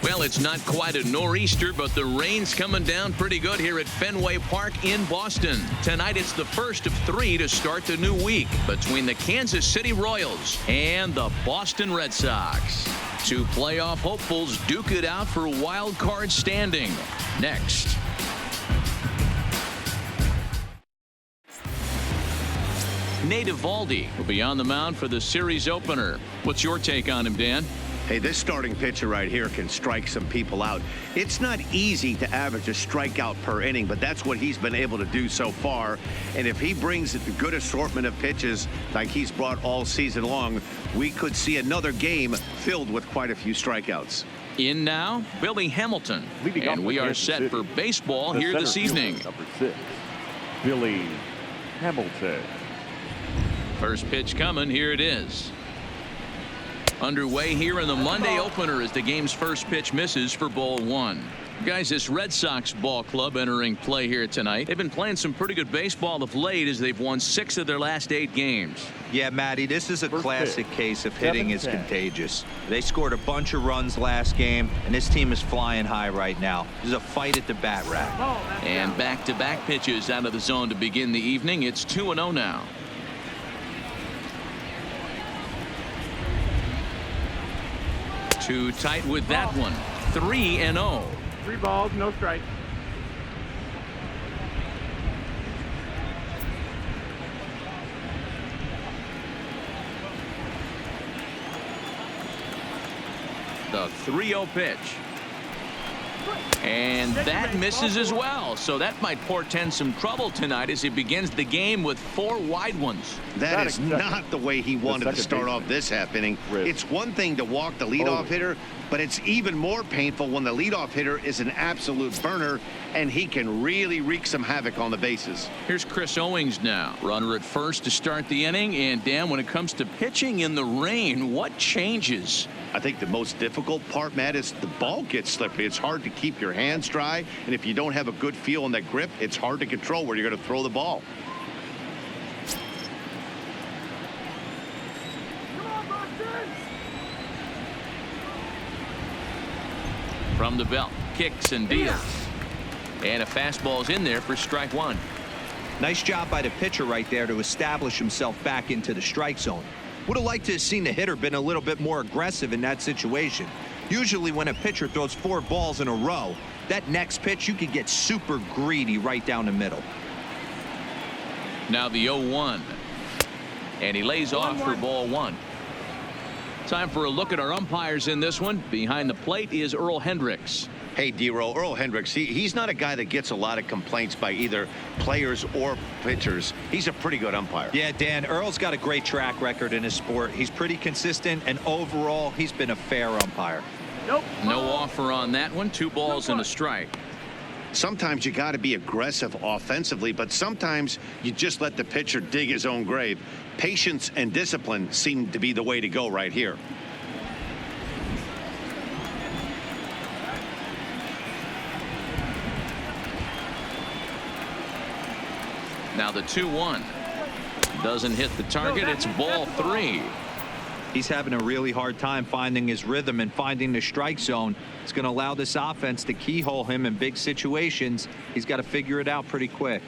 Well, it's not quite a nor'easter, but the rain's coming down pretty good here at Fenway Park in Boston. Tonight, it's the first of 3 to start the new week between the Kansas City Royals and the Boston Red Sox. 2 playoff hopefuls duke it out for wild card standing. Next. Nate Eovaldi will be on the mound for the series opener. What's your take on him, Dan? Hey, this starting pitcher right here can strike some people out. It's not easy to average a strikeout per inning, but that's what he's been able to do so far. And if he brings a good assortment of pitches like he's brought all season long, we could see another game filled with quite a few strikeouts. In now, Billy Hamilton. And we are set for baseball here this evening. Number 6, Billy Hamilton. First pitch coming. Here it is. Underway here in the Monday opener as the game's first pitch misses for ball 1. Guys, this Red Sox ball club entering play here tonight. They've been playing some pretty good baseball of late as they've won 6 of their last 8 games. Yeah, Matty, this is a classic case of hitting is contagious. They scored a bunch of runs last game, and this team is flying high right now. There's a fight at the bat rack. And back-to-back pitches out of the zone to begin the evening. It's 2-0 now. Too tight with that one. 3-0. 3 balls, no strikes. The 3-0 pitch. And that misses as well. So that might portend some trouble tonight as he begins the game with 4 wide ones. That is not the way he wanted to start off this half inning. It's one thing to walk the leadoff hitter, but it's even more painful when the leadoff hitter is an absolute burner and he can really wreak some havoc on the bases. Here's Chris Owings now. Runner at first to start the inning. And Dan, when it comes to pitching in the rain, what changes? I think the most difficult part, Matt, is the ball gets slippery. It's hard to keep your hands dry, and if you don't have a good feel on that grip, it's hard to control where you're going to throw the ball. From the belt, kicks and deals. And a fastball's in there for strike 1. Nice job by the pitcher right there to establish himself back into the strike zone. Would have liked to have seen the hitter been a little bit more aggressive in that situation. Usually when a pitcher throws 4 balls in a row, that next pitch you could get super greedy right down the middle. Now the 0-1. And he lays off for ball 1. Time for a look at our umpires in this one. Behind the plate is Earl Hendricks. Hey, D-Roll, Earl Hendricks, he's not a guy that gets a lot of complaints by either players or pitchers. He's a pretty good umpire. Yeah, Dan, Earl's got a great track record in his sport. He's pretty consistent, and overall, he's been a fair umpire. No offer on that one. 2 balls and a strike. Sometimes you got to be aggressive offensively, but sometimes you just let the pitcher dig his own grave. Patience and discipline seem to be the way to go right here. Now the 2-1 doesn't hit the target. It's ball 3. He's having a really hard time finding his rhythm and finding the strike zone. It's going to allow this offense to keyhole him in big situations. He's got to figure it out pretty quick.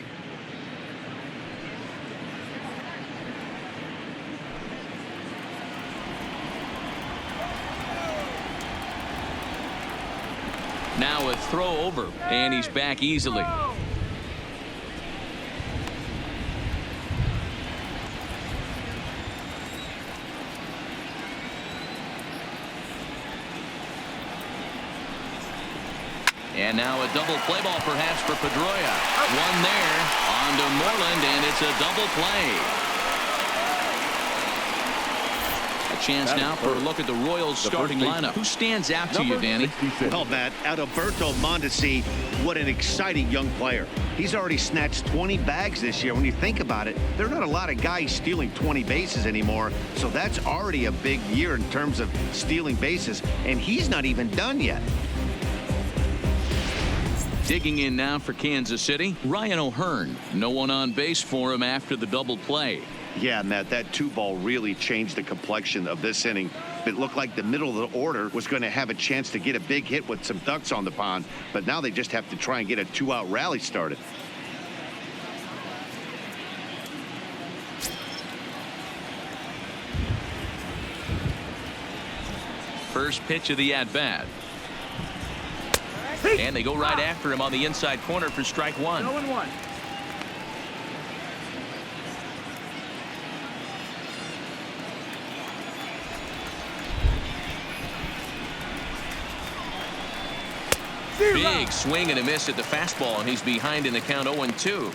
Now a throw over, and he's back easily. And now a double play ball perhaps for Pedroia. One there on to Moreland, and it's a double play. A chance now for a look at the Royals starting lineup. Who stands out to you, Danny? Well, Matt, Adalberto Mondesi, what an exciting young player. He's already snatched 20 bags this year. When you think about it, there are not a lot of guys stealing 20 bases anymore. So that's already a big year in terms of stealing bases. And he's not even done yet. Digging in now for Kansas City, Ryan O'Hearn. No one on base for him after the double play. Yeah, Matt, that 2-ball really changed the complexion of this inning. It looked like the middle of the order was going to have a chance to get a big hit with some ducks on the pond, but now they just have to try and get a 2-out rally started. First pitch of the at-bat. And they go right after him on the inside corner for strike one. 0-1. Big swing and a miss at the fastball, and he's behind in the count 0-2.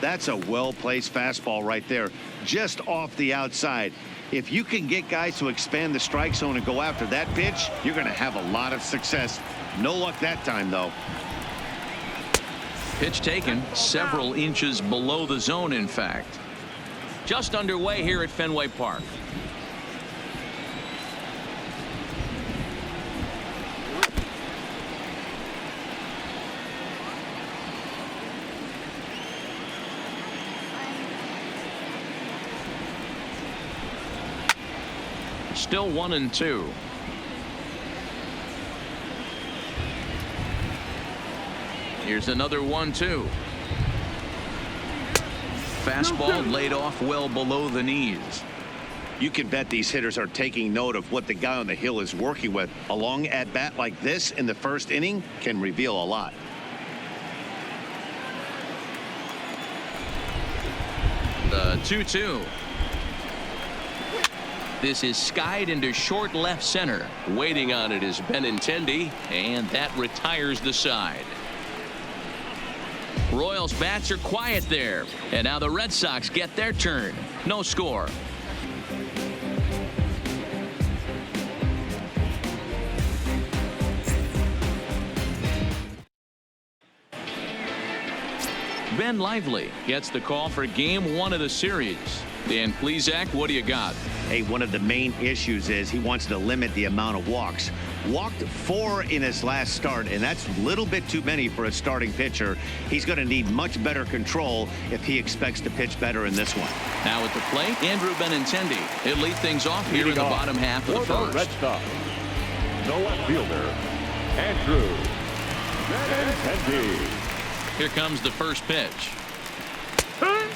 That's a well-placed fastball right there, just off the outside. If you can get guys to expand the strike zone and go after that pitch, you're going to have a lot of success. No luck that time, though. Pitch taken several inches below the zone, in fact. Just underway here at Fenway Park. Still 1-2. Here's another 1-2. Fastball laid off well below the knees. You can bet these hitters are taking note of what the guy on the hill is working with. A long at-bat like this in the first inning can reveal a lot. The 2-2. This is skied into short left center. Waiting on it is Benintendi, and that retires the side. Royals bats are quiet there, and now the Red Sox get their turn. No score. Ben Lively gets the call for game 1 of the series. Dan Plesac, what do you got? Hey, one of the main issues is he wants to limit the amount of walks. Walked 4 in his last start, and that's a little bit too many for a starting pitcher. He's going to need much better control if he expects to pitch better in this one. Now at the plate, Andrew Benintendi. He'll lead things off here in the bottom half of the first. Red Sox, the left fielder, Andrew Benintendi. Here comes the first pitch.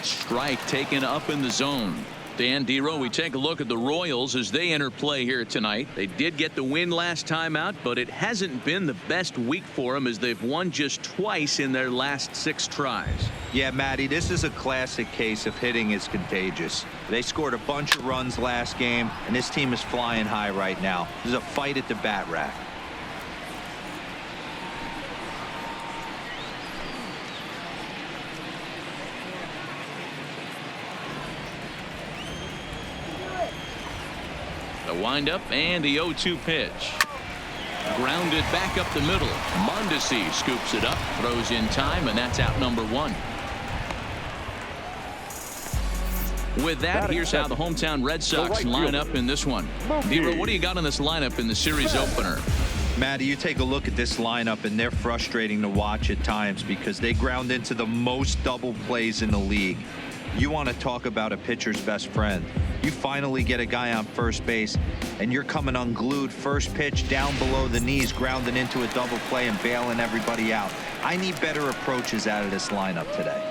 Strike taken up in the zone. Dan Dero, we take a look at the Royals as they enter play here tonight. They did get the win last time out, but it hasn't been the best week for them as they've won just twice in their last 6 tries. Yeah, Matty, this is a classic case of hitting is contagious. They scored a bunch of runs last game, and this team is flying high right now. There's a fight at the bat rack. The windup and the 0-2 pitch. Grounded back up the middle. Mondesi scoops it up, throws in time, and that's out number 1. With that, here's how the hometown Red Sox line up in this one. Dero, what do you got on this lineup in the series opener? Matty, you take a look at this lineup, and they're frustrating to watch at times because they ground into the most double plays in the league. You want to talk about a pitcher's best friend. You finally get a guy on first base, and you're coming unglued first pitch down below the knees, grounding into a double play and bailing everybody out. I need better approaches out of this lineup today.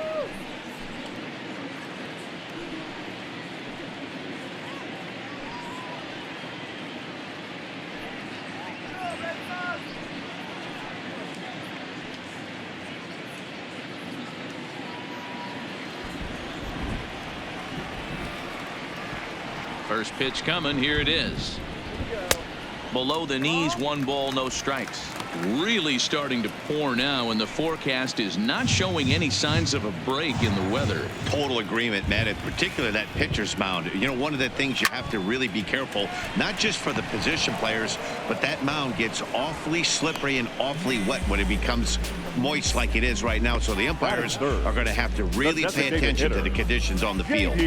First pitch coming. Here it is. Below the knees, 1 ball, no strikes. Really starting to pour now, and the forecast is not showing any signs of a break in the weather. Total agreement, Matt, in particular that pitcher's mound. You know, one of the things you have to really be careful, not just for the position players, but that mound gets awfully slippery and awfully wet when it becomes moist like it is right now. So the umpires are going to have to really pay attention to the conditions on the field.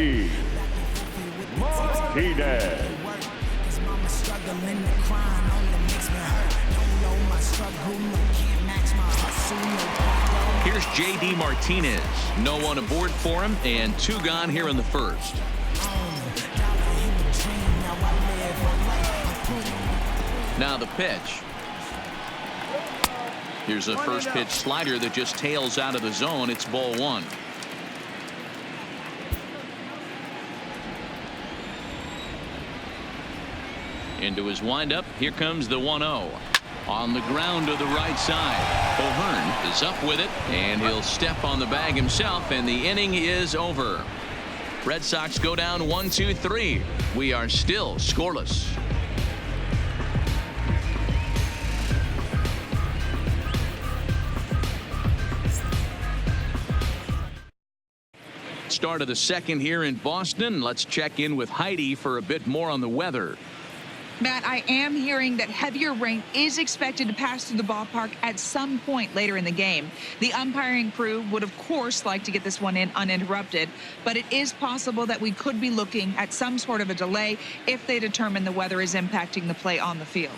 Martinez. Here's J.D. Martinez. No one aboard for him, and 2 gone here in the first. Now the pitch. Here's a first pitch slider that just tails out of the zone. It's ball one. Into his windup. Here comes the 1-0. On the ground to the right side. O'Hearn is up with it, and he'll step on the bag himself, and the inning is over. Red Sox go down 1-2-3. We are still scoreless. Start of the second here in Boston. Let's check in with Heidi for a bit more on the weather. Matt, I am hearing that heavier rain is expected to pass through the ballpark at some point later in the game. The umpiring crew would, of course, like to get this one in uninterrupted, but it is possible that we could be looking at some sort of a delay if they determine the weather is impacting the play on the field.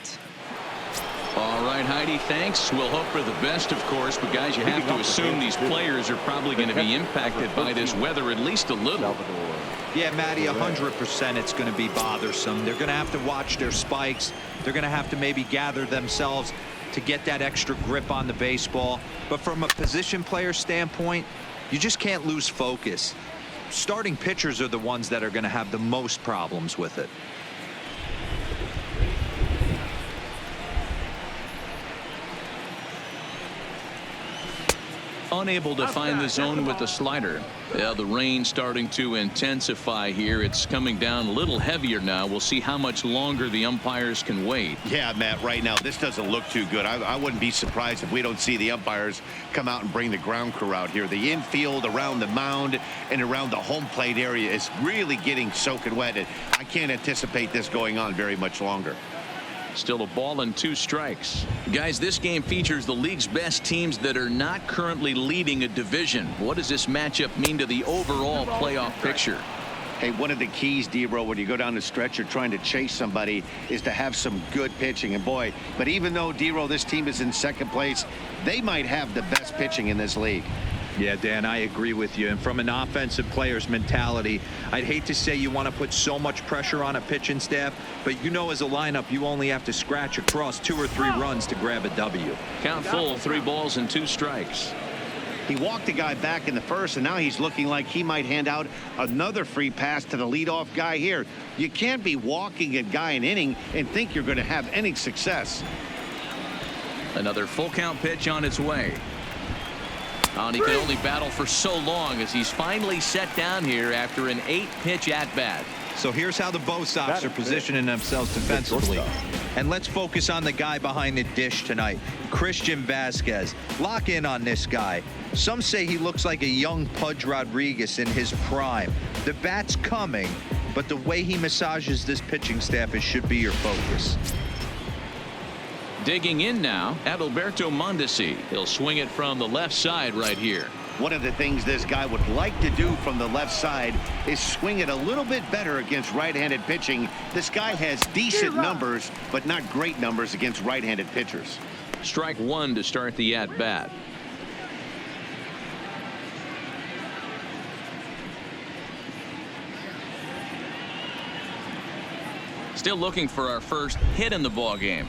All right, Heidi, thanks. We'll hope for the best, of course, but guys, you have to assume these players are probably going to be impacted by this weather at least a little. Yeah, Matty, 100% it's going to be bothersome. They're going to have to watch their spikes. They're going to have to maybe gather themselves to get that extra grip on the baseball. But from a position player standpoint, you just can't lose focus. Starting pitchers are the ones that are going to have the most problems with it. Unable to find the zone with the slider. Yeah, the rain starting to intensify here. It's coming down a little heavier now. We'll see how much longer the umpires can wait. Yeah, Matt, right now this doesn't look too good. I wouldn't be surprised if we don't see the umpires come out and bring the ground crew out here. The infield around the mound and around the home plate area is really getting soaking wet. And I can't anticipate this going on very much longer. Still a ball and 2 strikes. Guys, this game features the league's best teams that are not currently leading a division. What does this matchup mean to the overall playoff picture? Hey, one of the keys, D-Row, when you go down the stretch, you're trying to chase somebody, is to have some good pitching. And boy, but even though, D-Row, this team is in second place, they might have the best pitching in this league. Yeah, Dan, I agree with you. And from an offensive player's mentality, I'd hate to say you want to put so much pressure on a pitching staff, but you know as a lineup, you only have to scratch across 2 or 3 runs to grab a W. Count full, 3 balls and 2 strikes. He walked a guy back in the first, and now he's looking like he might hand out another free pass to the leadoff guy here. You can't be walking a guy an inning and think you're going to have any success. Another full count pitch on its way. And he can only battle for so long as he's finally set down here after an 8-pitch at-bat. So here's how the BOS Sox are positioning themselves defensively. And let's focus on the guy behind the dish tonight, Christian Vasquez. Lock in on this guy. Some say he looks like a young Pudge Rodriguez in his prime. The bat's coming, but the way he massages this pitching staff, it should be your focus. Digging in now, Adalberto Mondesi. He'll swing it from the left side right here. One of the things this guy would like to do from the left side is swing it a little bit better against right-handed pitching. This guy has decent numbers, but not great numbers against right-handed pitchers. Strike 1 to start the at-bat. Still looking for our first hit in the ball game.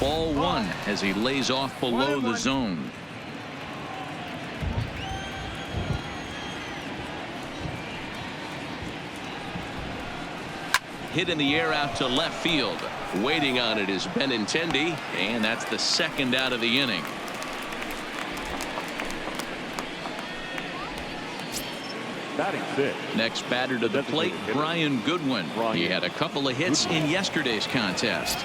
Ball 1 as he lays off below the zone. Hit in the air out to left field. Waiting on it is Benintendi, and that's the second out of the inning. Next batter to the plate, Brian Goodwin. He had a couple of hits in yesterday's contest.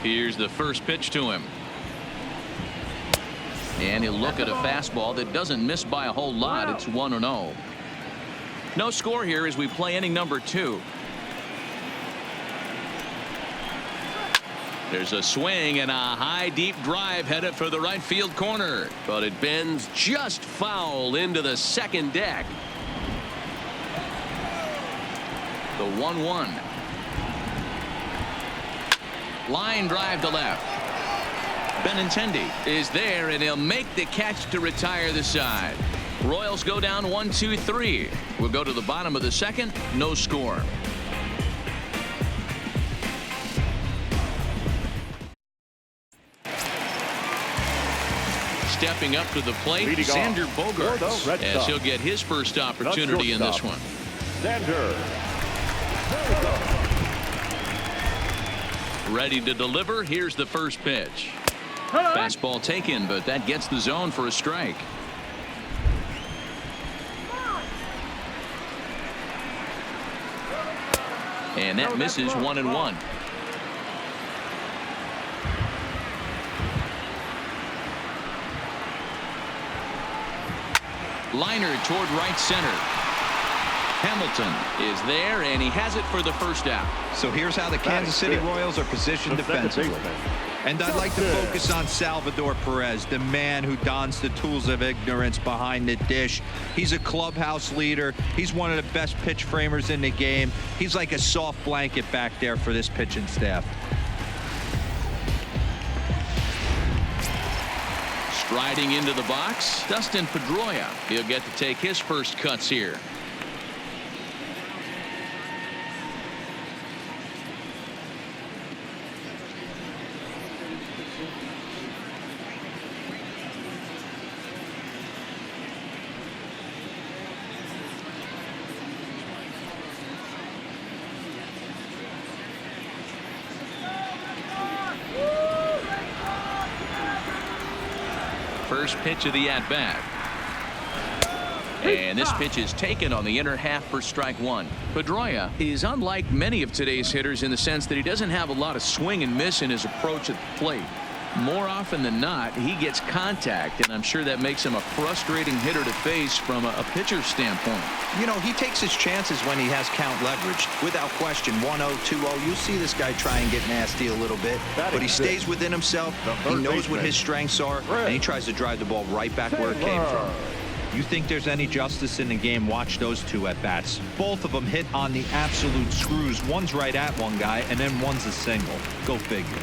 Here's the first pitch to him. And he'll look at a fastball that doesn't miss by a whole lot. It's 1-0. No score here as we play inning number 2. There's a swing and a high deep drive headed for the right field corner, but it bends just foul into the second deck. The 1-1. Line drive to left. Benintendi is there, and he'll make the catch to retire the side. Royals go down 1-2-3. We'll go to the bottom of the second. No score. Stepping up to the plate, Leading Xander off for the Bogaerts, Red as Sox. he'll get his first opportunity in this one. Xander. Ready to deliver. Here's the first pitch. Fastball taken, but that gets the zone for a strike. And that misses 1-1. Liner toward right center. Hamilton is there, and he has it for the first out. So here's how the Kansas City Royals are positioned defensively. And I'd like to focus on Salvador Perez, the man who dons the tools of ignorance behind the dish. He's a clubhouse leader. He's one of the best pitch framers in the game. He's like a soft blanket back there for this pitching staff. Striding into the box, Dustin Pedroia. He'll get to take his first cuts here. First pitch of the at-bat. And this pitch is taken on the inner half for strike one. Pedroia is unlike many of today's hitters in the sense that he doesn't have a lot of swing and miss in his approach at the plate. More often than not, he gets contact, and I'm sure that makes him a frustrating hitter to face from a pitcher's standpoint. You know, he takes his chances when he has count leverage. Without question, 1-0, 2-0. You see this guy try and get nasty a little bit, but he stays within himself. He knows what his strengths are, and he tries to drive the ball right back where it came from. You think there's any justice in the game? Watch those two at-bats. Both of them hit on the absolute screws. One's right at one guy, and then one's a single. Go figure.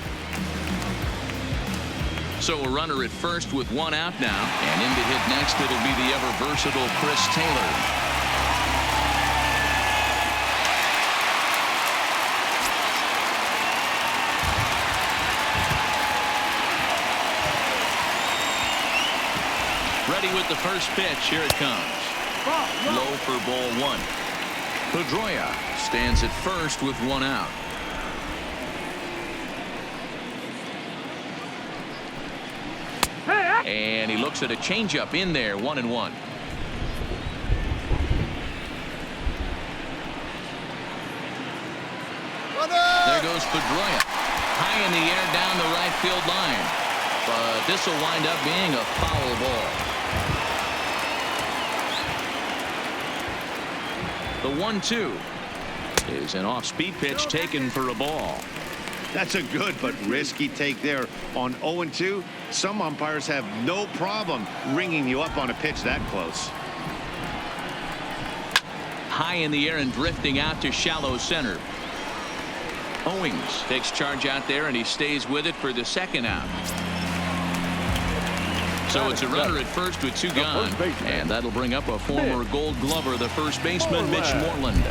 So a runner at first with one out now, and in to hit next it'll be the ever versatile Chris Taylor. Ready with the first pitch. Here it comes. Low for ball one. Pedroia stands at first with one out. And he looks at a changeup in there, 1-1. There goes Pedroia. High in the air down the right field line. But this will wind up being a foul ball. The 1-2 is an off-speed pitch taken for a ball. That's a good but risky take there on 0-2. Some umpires have no problem ringing you up on a pitch that close. High in the air and drifting out to shallow center. Owings takes charge out there, and he stays with it for the second out. So it's a runner at first with two gone, and that'll bring up a former Gold Glover, the first baseman, Mitch Moreland.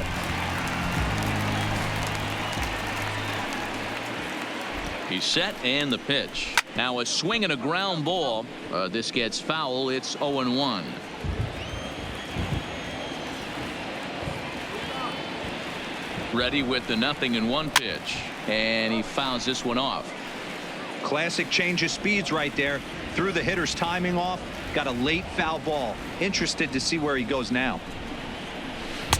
He's set, and the pitch. Now a swing and a ground ball. This gets foul. It's 0-1. Ready with the 0-1 pitch, and he fouls this one off. Classic change of speeds right there. Threw the hitter's timing off. Got a late foul ball. Interested to see where he goes now.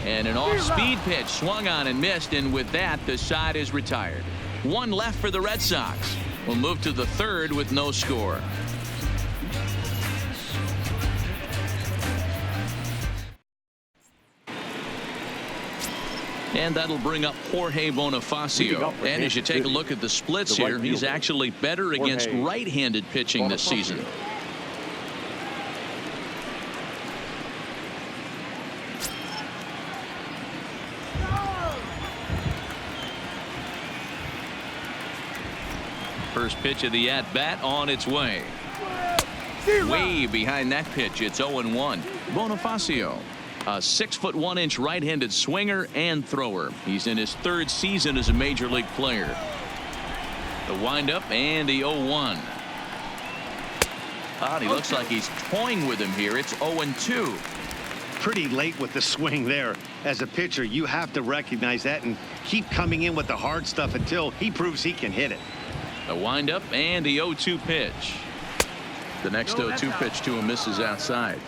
And an off-speed pitch swung on and missed, and with that the side is retired. One left for the Red Sox. We'll move to the third with no score. And that'll bring up Jorge Bonifacio. And as you take a look at the splits here, he's actually better against right-handed pitching this season. First pitch of the at-bat on its way. Way behind that pitch. It's 0-1. Bonifacio, a 6'1" right-handed swinger and thrower. He's in his third season as a major league player. The windup and the 0-1. He looks like he's toying with him here. It's 0-2. Pretty late with the swing there. As a pitcher, you have to recognize that and keep coming in with the hard stuff until he proves he can hit it. The windup and the 0-2 pitch. The next 0-2 pitch to him misses outside.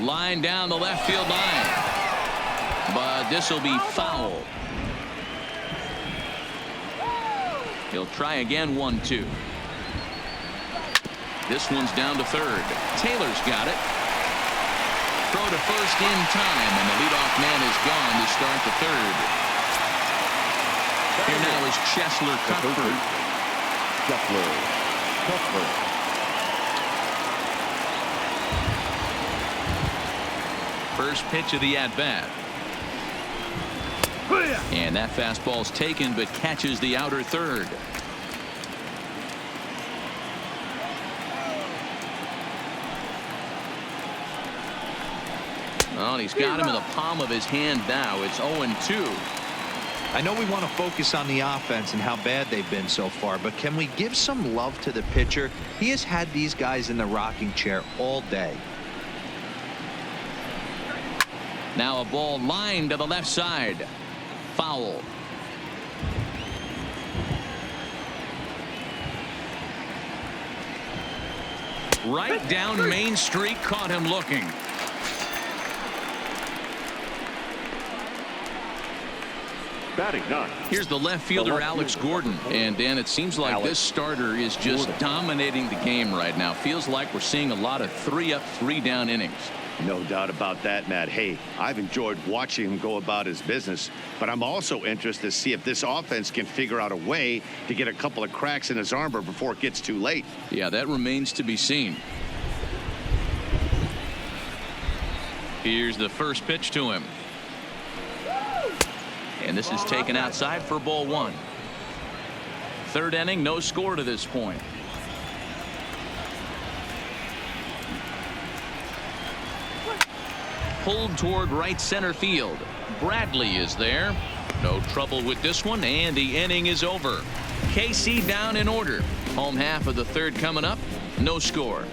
Line down the left field line. But this will be foul. He'll try again. 1-2. This one's down to third. Taylor's got it. Throw to first in time, and the leadoff man is gone to start the third. Here now is Cheslor Cuthbert. Cuthbert. First pitch of the at-bat. And that fastball's taken, but catches the outer third. Oh, he's got him in the palm of his hand now. It's 0-2. I know we want to focus on the offense and how bad they've been so far, but can we give some love to the pitcher? He has had these guys in the rocking chair all day. Now a ball lined to the left side. Foul. Right down Main Street, caught him looking. Batting 9. Here's the left fielder, Alex Gordon. And Dan, it seems like this starter is just dominating the game right now. Feels like we're seeing a lot of 3-up, 3-down innings. No doubt about that, Matt. Hey, I've enjoyed watching him go about his business, but I'm also interested to see if this offense can figure out a way to get a couple of cracks in his armor before it gets too late. Yeah, that remains to be seen. Here's the first pitch to him. And this is taken outside for ball 1. Third inning, no score to this point. Pulled toward right center field. Bradley is there. No trouble with this one, and the inning is over. KC down in order. Home half of the third coming up. No score.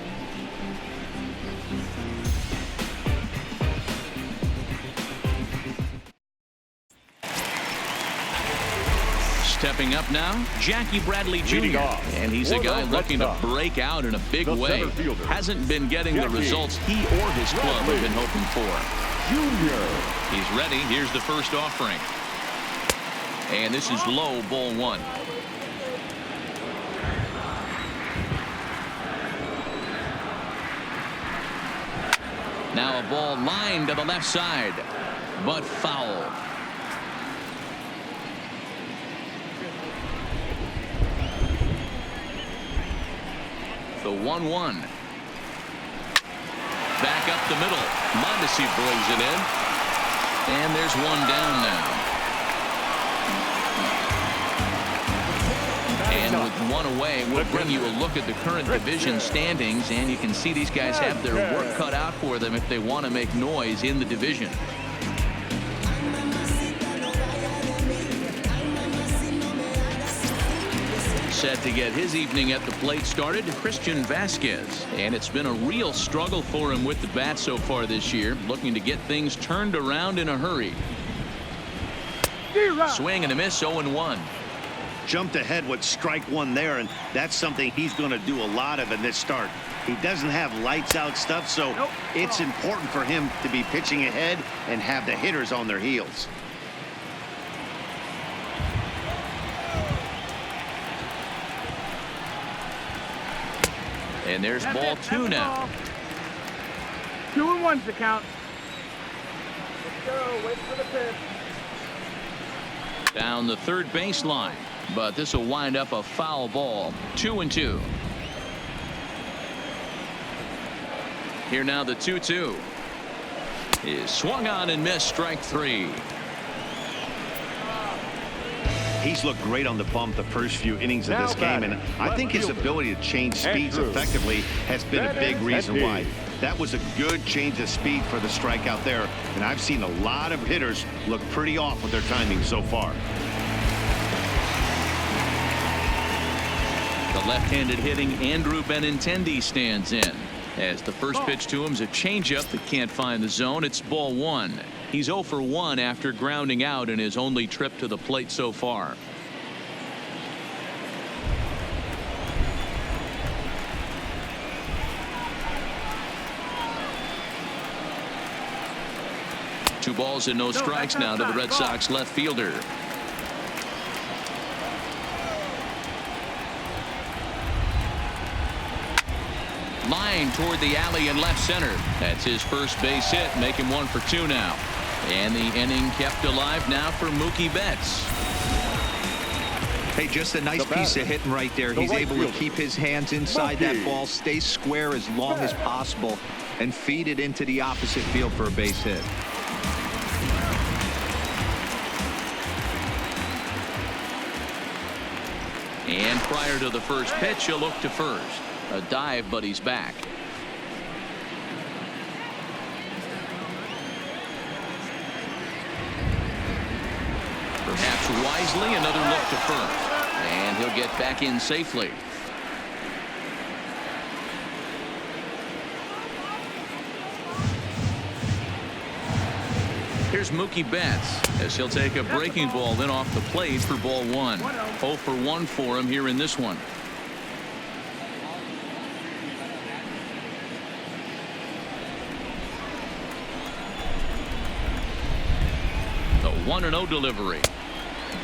Stepping up now, Jackie Bradley Jr. And he's a guy looking to break out in a big way. Hasn't been getting the results he or his club have been hoping for. He's ready. Here's the first offering. And this is low, ball 1. Now a ball lined to the left side, but foul. The 1-1. Back up the middle. Mondesi brings it in. And there's one down now. And with one away, we'll bring you a look at the current division standings, and you can see these guys have their work cut out for them if they want to make noise in the division. Set to get his evening at the plate started, Christian Vasquez. And it's been a real struggle for him with the bat so far this year, looking to get things turned around in a hurry. Swing and a miss, 0-1. Jumped ahead with strike 1 there, and that's something he's going to do a lot of in this start. He doesn't have lights out stuff, so it's important for him to be pitching ahead and have the hitters on their heels. And there's ball 2 now. 2-1's the count. Let's go. Wait for the pitch. Down the third baseline, but this will wind up a foul ball. 2-2. Here now the 2-2 is swung on and missed, strike 3. He's looked great on the bump the first few innings of this game, and I think his ability to change speeds effectively has been a big reason why. That was a good change of speed for the strikeout there, and I've seen a lot of hitters look pretty off with their timing so far. The left-handed hitting Andrew Benintendi stands in. As the first pitch to him is a changeup that can't find the zone. It's ball one. He's 0 for 1 after grounding out in his only trip to the plate so far. Two balls and no strikes now to the Red Sox left fielder. Line toward the alley in left center. That's his first base hit. Make him 1 for 2 now. And the inning kept alive now for Mookie Betts. Hey, just a nice piece of hitting right there. He's able to keep his hands inside that ball, stay square as long as possible, and feed it into the opposite field for a base hit. And prior to the first pitch, he'll look to first. A dive, but he's back. Perhaps wisely, another look to first. And he'll get back in safely. Here's Mookie Betts as he'll take a breaking ball in off the plate for ball one. 0 for 1 for him here in this one. The 1-0 delivery.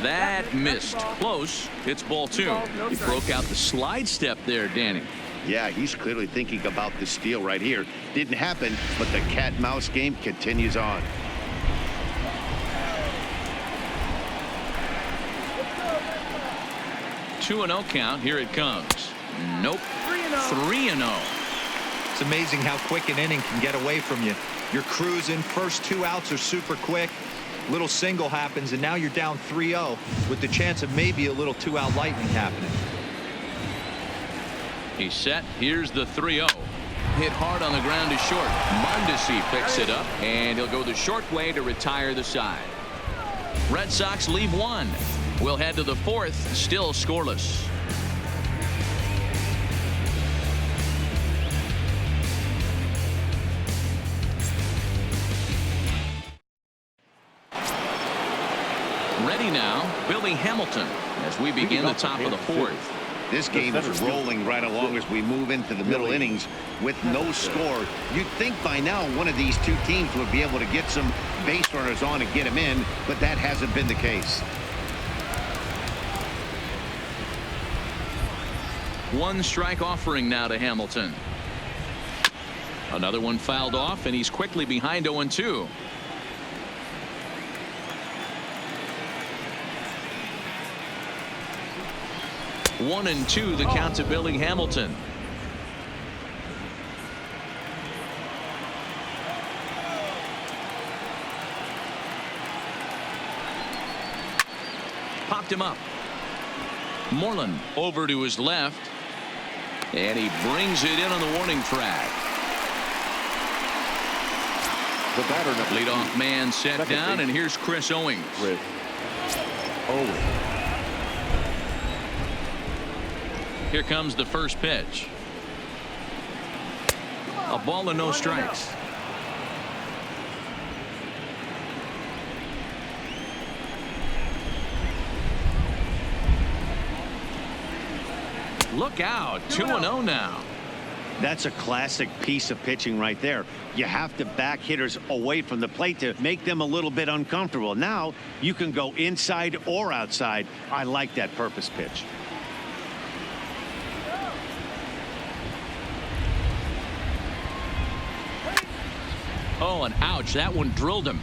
That missed. Close. It's ball two. He broke out the slide step there, Danny. Yeah, he's clearly thinking about the steal right here. Didn't happen, but the cat-mouse game continues on. Two 2-0 count. Here it comes. Nope. 3-0. It's amazing how quick an inning can get away from you. You're cruising. First 2 outs are super quick. Little single happens, and now you're down 3-0 with the chance of maybe a little 2-out lightning happening. He's set. Here's the 3-0. Hit hard on the ground to short. Mondesi picks it up, and he'll go the short way to retire the side. Red Sox leave 1. We'll head to the 4th, still scoreless. Ready now, Billy Hamilton, as we begin the top of the 4th. This game is rolling right along as we move into the middle innings with no score. You'd think by now one of these two teams would be able to get some base runners on and get them in, but that hasn't been the case. 1 strike offering now to Hamilton. Another one fouled off, and he's quickly behind 0-2. One and 2 the count to Billy Hamilton. Popped him up. Moreland over to his left, and he brings it in on the warning track. The batter, leadoff man set down, and here's Chris Owings. Here comes the first pitch. A ball and no strikes. Look out. 2-0 now. That's a classic piece of pitching right there. You have to back hitters away from the plate to make them a little bit uncomfortable. Now you can go inside or outside. I like that purpose pitch. Oh, and ouch, that one drilled him.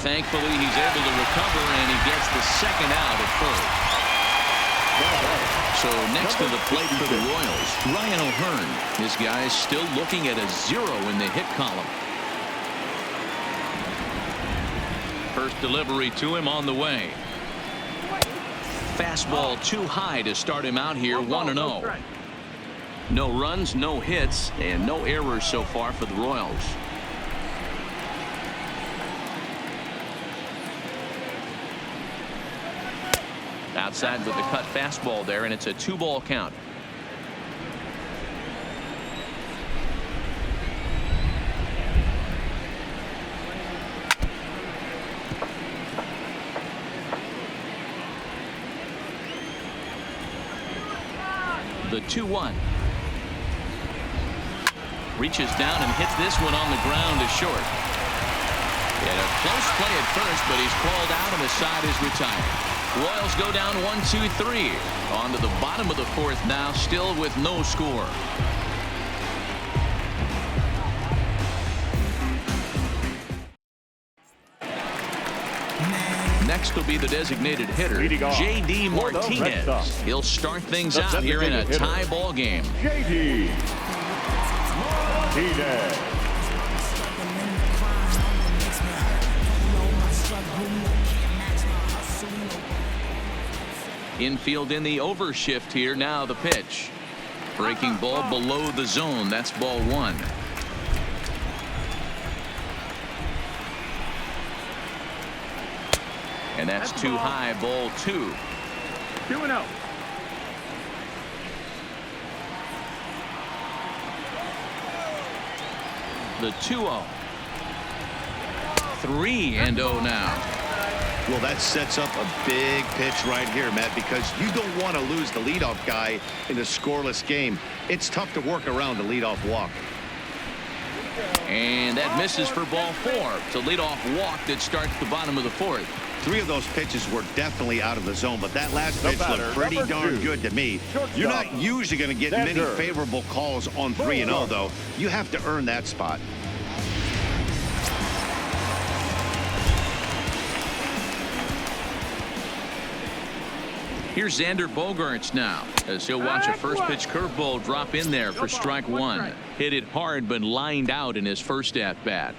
Thankfully, he's able to recover, and he gets the second out at first. So next to the plate for the Royals, Ryan O'Hearn. His guys still looking at a 0 in the hit column. First delivery to him on the way. Fastball too high to start him out here, 1-0. No runs, no hits, and no errors so far for the Royals. Outside with the cut fastball there, and it's a 2-ball count. The 2-1. Reaches down and hits this one on the ground to short. And a close play at first, but he's called out and the side is retired. Royals go down 1-2-3. On to the bottom of the fourth now, still with no score. Next will be the designated hitter, J.D. Martinez. He'll start things out here in a tie ball game. J.D. Martinez. Infield in the overshift here. Now the pitch. Breaking ball below the zone. That's ball one. And that's too high, ball two. 2-0. The 2-0. 3-0 now. Well, that sets up a big pitch right here, Matt, because you don't want to lose the leadoff guy in a scoreless game. It's tough to work around the leadoff walk. And that misses for ball four. It's a leadoff walk that starts the bottom of the fourth. 3 of those pitches were definitely out of the zone, but that last pitch looked pretty darn good to me. You're not usually going to get many favorable calls on 3-0, though. You have to earn that spot. Here's Xander Bogaerts now, as he'll watch a first pitch curveball drop in there for strike one. Hit it hard, but lined out in his first at bat.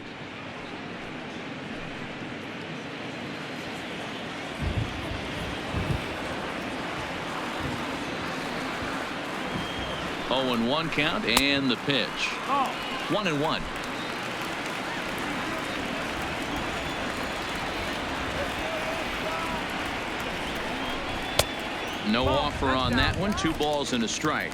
Oh, and 1 count, and the pitch. 1-1. No offer on that one. 2 balls and a strike.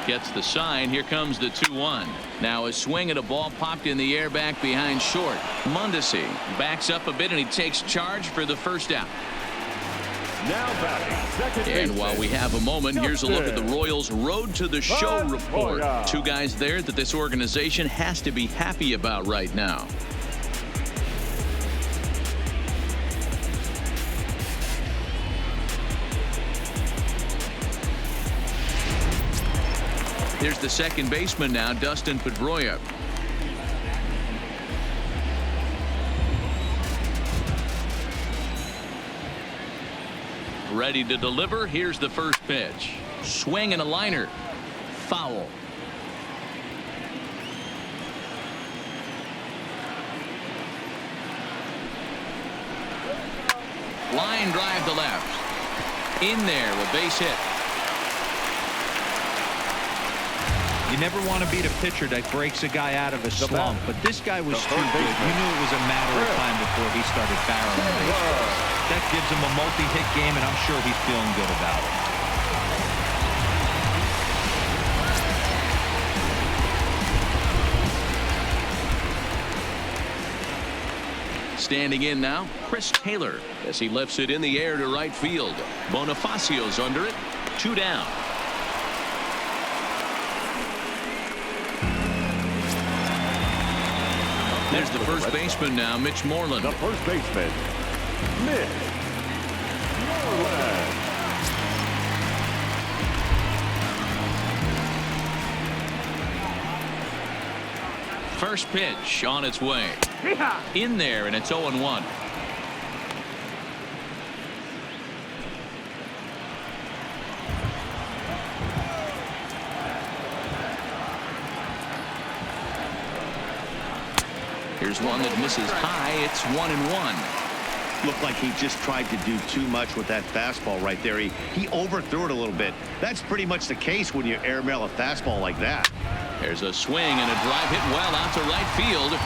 Gets the sign. Here comes the 2-1. Now a swing at a ball popped in the air back behind short. Mondesi backs up a bit and he takes charge for the first out. Now batting, and while we have a moment, here's a look at the Royals' Road to the Show report. 2 guys there that this organization has to be happy about right now. Here's the second baseman now, Dustin Pedroia. Ready to deliver. Here's the first pitch. Swing and a liner. Foul. Line drive to left. In there, a base hit. You never want to beat a pitcher that breaks a guy out of a slump, but this guy was too good. You knew it was a matter of time before he started barreling baseballs. That gives him a multi-hit game, and I'm sure he's feeling good about it. Standing in now, Chris Taylor, as he lifts it in the air to right field. Bonifacio's under it. 2 down. There's the first baseman now, Mitch Moreland. The first baseman, Mitch Moreland. First pitch on its way. In there, and it's 0-1. Here's Here's one that misses high. It's 1-1. Looked like he just tried to do too much with that fastball right there. He overthrew it a little bit. That's pretty much the case when you airmail a fastball like that. There's a swing and a drive hit well out to right field.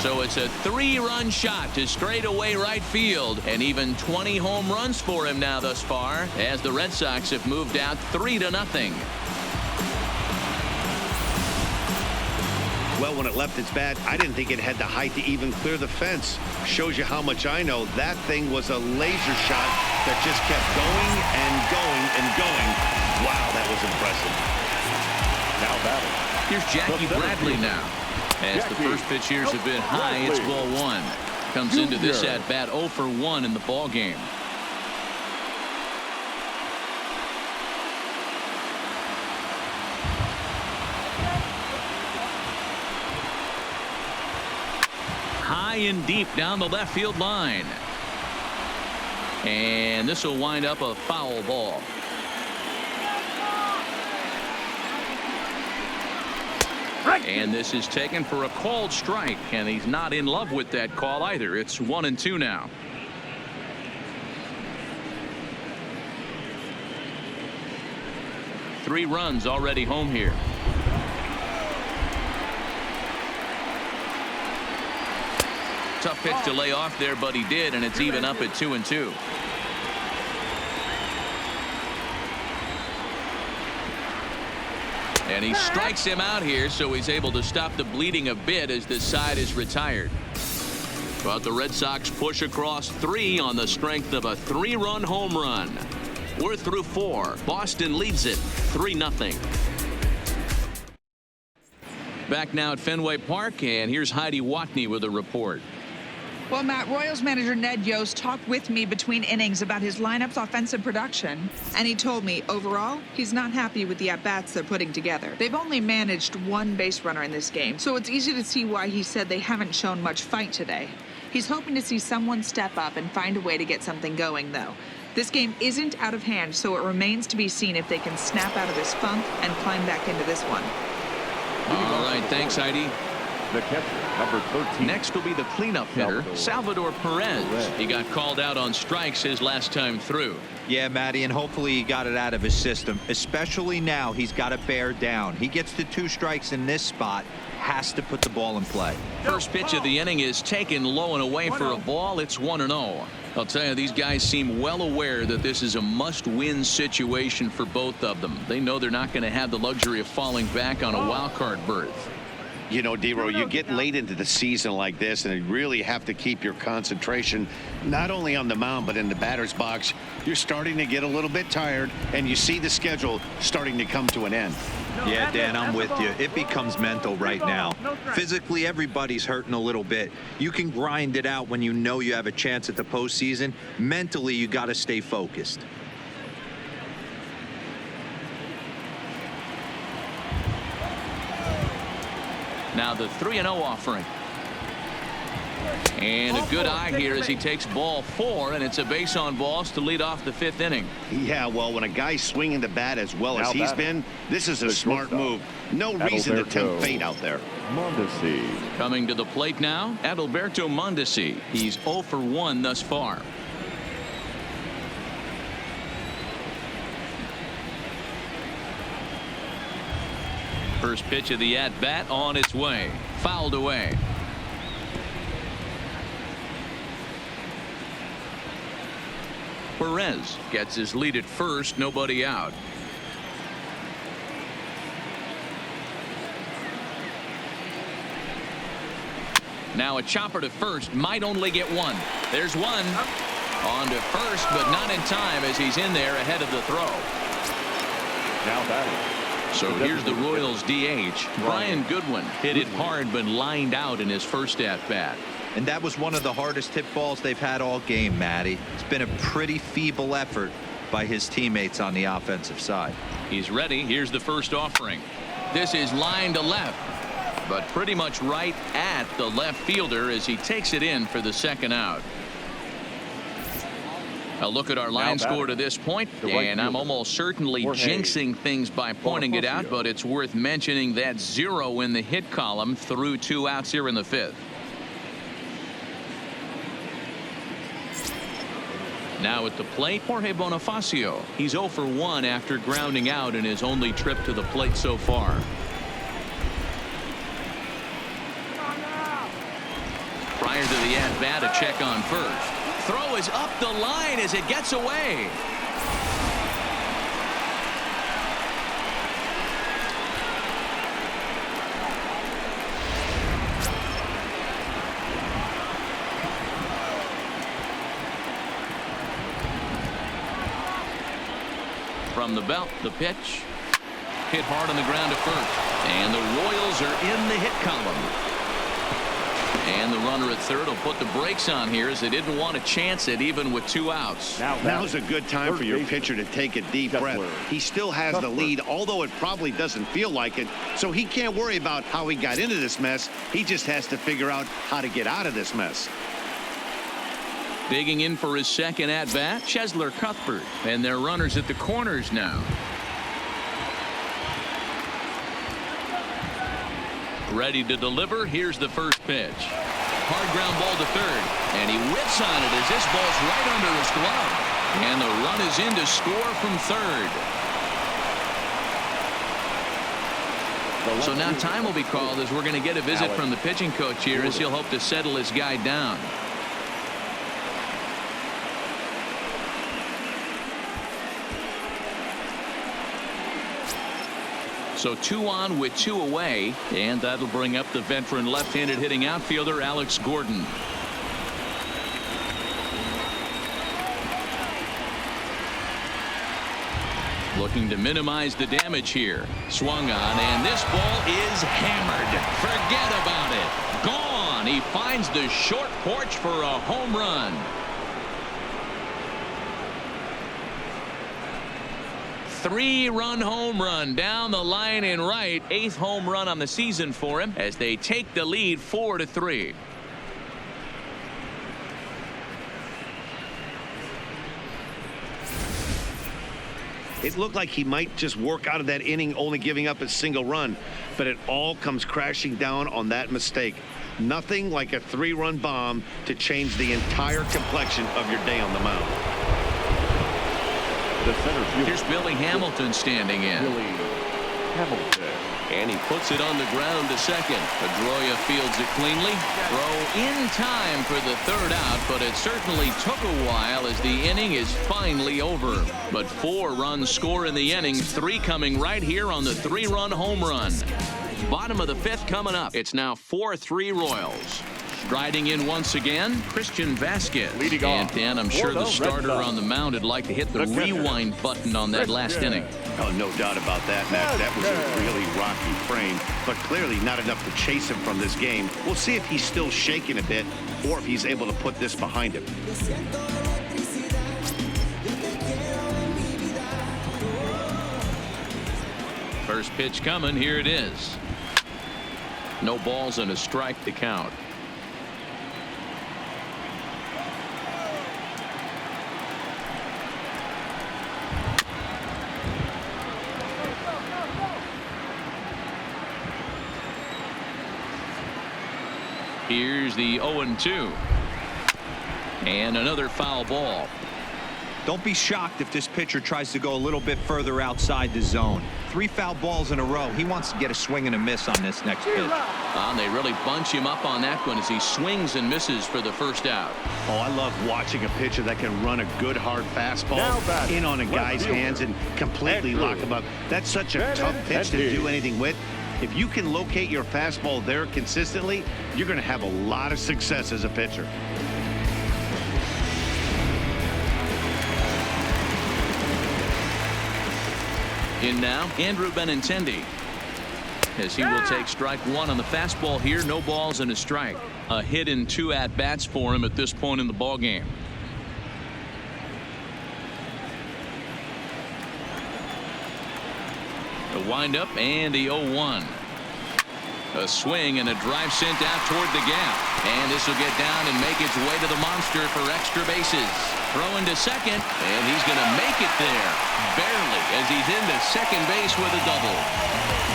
So it's a 3-run shot to straightaway right field, and even 20 home runs for him now thus far, as the Red Sox have moved out 3-0. Well, when it left its bat, I didn't think it had the height to even clear the fence. Shows you how much I know. That thing was a laser shot that just kept going and going and going. Wow, that was impressive. Now batting. Here's Jackie Bradley now. As the first pitch here's a bit high, it's ball 1. Comes into this at bat 0 for 1 in the ball game. High and deep down the left field line. And this will wind up a foul ball. And this is taken for a called strike, and he's not in love with that call either. It's 1-2 now. Three runs already home here. Tough pitch to lay off there, but he did, and it's even up at 2-2. And he strikes him out here, so he's able to stop the bleeding a bit as this side is retired. But the Red Sox push across 3 on the strength of a 3-run home run. We're through 4. Boston leads it 3-0. Back now at Fenway Park, and here's Heidi Watney with a report. Well, Matt, Royals manager Ned Yost talked with me between innings about his lineup's offensive production, and he told me overall he's not happy with the at-bats they're putting together. They've only managed 1 base runner in this game, so it's easy to see why he said they haven't shown much fight today. He's hoping to see someone step up and find a way to get something going, though. This game isn't out of hand, so it remains to be seen if they can snap out of this funk and climb back into this one. All right, thanks, Heidi. The catcher, number 13. Next will be the cleanup hitter, Salvador Perez. He got called out on strikes his last time through. Yeah, Matty, and hopefully he got it out of his system, especially now he's got to bear down. He gets to 2 strikes in this spot, has to put the ball in play. First pitch of the inning is taken low and away for a ball. It's 1-0. I'll tell you, these guys seem well aware that this is a must-win situation for both of them. They know they're not going to have the luxury of falling back on a wild card berth. You know, D-Row, you get late into the season like this, and you really have to keep your concentration not only on the mound but in the batter's box. You're starting to get a little bit tired, and you see the schedule starting to come to an end. Yeah, Dan, I'm with you. It becomes mental right now. Physically, everybody's hurting a little bit. You can grind it out when you know you have a chance at the postseason. Mentally, you got to stay focused. Now the 3-0 offering. And a good eye here as he takes ball 4, and it's a base on balls to lead off the 5th inning. Yeah, well, when a guy's swinging the bat as well as he's been, this is a smart move. No reason to tempt fate out there. Mondesi. Coming to the plate now, Adalberto Mondesi. He's 0 for 1 thus far. First pitch of the at-bat on its way. Fouled away. Perez gets his lead at first, nobody out. Now a chopper to first, might only get 1. There's 1. On to first, but not in time as he's in there ahead of the throw. Now batting. So here's the Royals DH. Brian Goodwin hit it hard but lined out in his first at-bat. And that was one of the hardest hit balls they've had all game, Matty. It's been a pretty feeble effort by his teammates on the offensive side. He's ready. Here's the first offering. This is line to left, but pretty much right at the left fielder as he takes it in for the second out. A look at our line score to this point, and I'm almost certainly jinxing things by pointing it out, but it's worth mentioning that 0 in the hit column through 2 outs here in the 5th. Now at the plate, Jorge Bonifacio. He's 0 for 1 after grounding out in his only trip to the plate so far. Prior to the at-bat, a check on first. Throw is up the line as it gets away. From the belt, the pitch. Hit hard on the ground to first. And the Royals are in the hit column. And the runner at third will put the brakes on here as they didn't want to chance it even with 2 outs. Now's a good time for your pitcher to take a deep breath. He still has the lead, although it probably doesn't feel like it. So he can't worry about how he got into this mess. He just has to figure out how to get out of this mess. Digging in for his second at-bat, Chesler Cuthbert. And their runners at the corners now. Ready to deliver. Here's the first pitch. Hard ground ball to third. And he whips on it as this ball's right under his glove. And the run is in to score from third. So now time will be called as we're going to get a visit from the pitching coach here as he'll hope to settle his guy down. So 2 on with 2 away, and that'll bring up the veteran left-handed hitting outfielder Alex Gordon. Looking to minimize the damage here. Swung on, and this ball is hammered. Forget about it. Gone. He finds the short porch for a home run. 3-run home run down the line in right. 8th home run on the season for him as they take the lead 4-3. It looked like he might just work out of that inning only giving up a single run, but it all comes crashing down on that mistake. Nothing like a 3-run bomb to change the entire complexion of your day on the mound. Here's Billy Hamilton standing in. And he puts it on the ground to second. Pedroia fields it cleanly. Throw in time for the 3rd out, but it certainly took a while as the inning is finally over. But 4 runs score in the inning, 3 coming right here on the 3-run home run. Bottom of the 5th coming up. It's now 4-3 Royals. Striding in once again, Christian Vasquez. And Dan, I'm sure the starter on the mound would like to hit the rewind button on that last inning. Oh, no doubt about that, Matt. That was a really rocky frame, but clearly not enough to chase him from this game. We'll see if he's still shaking a bit or if he's able to put this behind him. First pitch coming. Here it is. No balls and a strike to count. Here's the 0-2. And another foul ball. Don't be shocked if this pitcher tries to go a little bit further outside the zone. 3 foul balls in a row. He wants to get a swing and a miss on this next pitch. And they really bunch him up on that one as he swings and misses for the first out. Oh, I love watching a pitcher that can run a good hard fastball in on a guy's hands and completely lock him up. That's such a tough pitch to do anything with. If you can locate your fastball there consistently, you're going to have a lot of success as a pitcher. In now, Andrew Benintendi, as he will take strike 1 on the fastball here. No balls and a strike. A hit in 2 at-bats for him at this point in the ballgame. The windup and the 0-1. A swing and a drive sent out toward the gap. And this will get down and make its way to the monster for extra bases. Throwing to second, and he's going to make it there. Barely, as he's into second base with a double.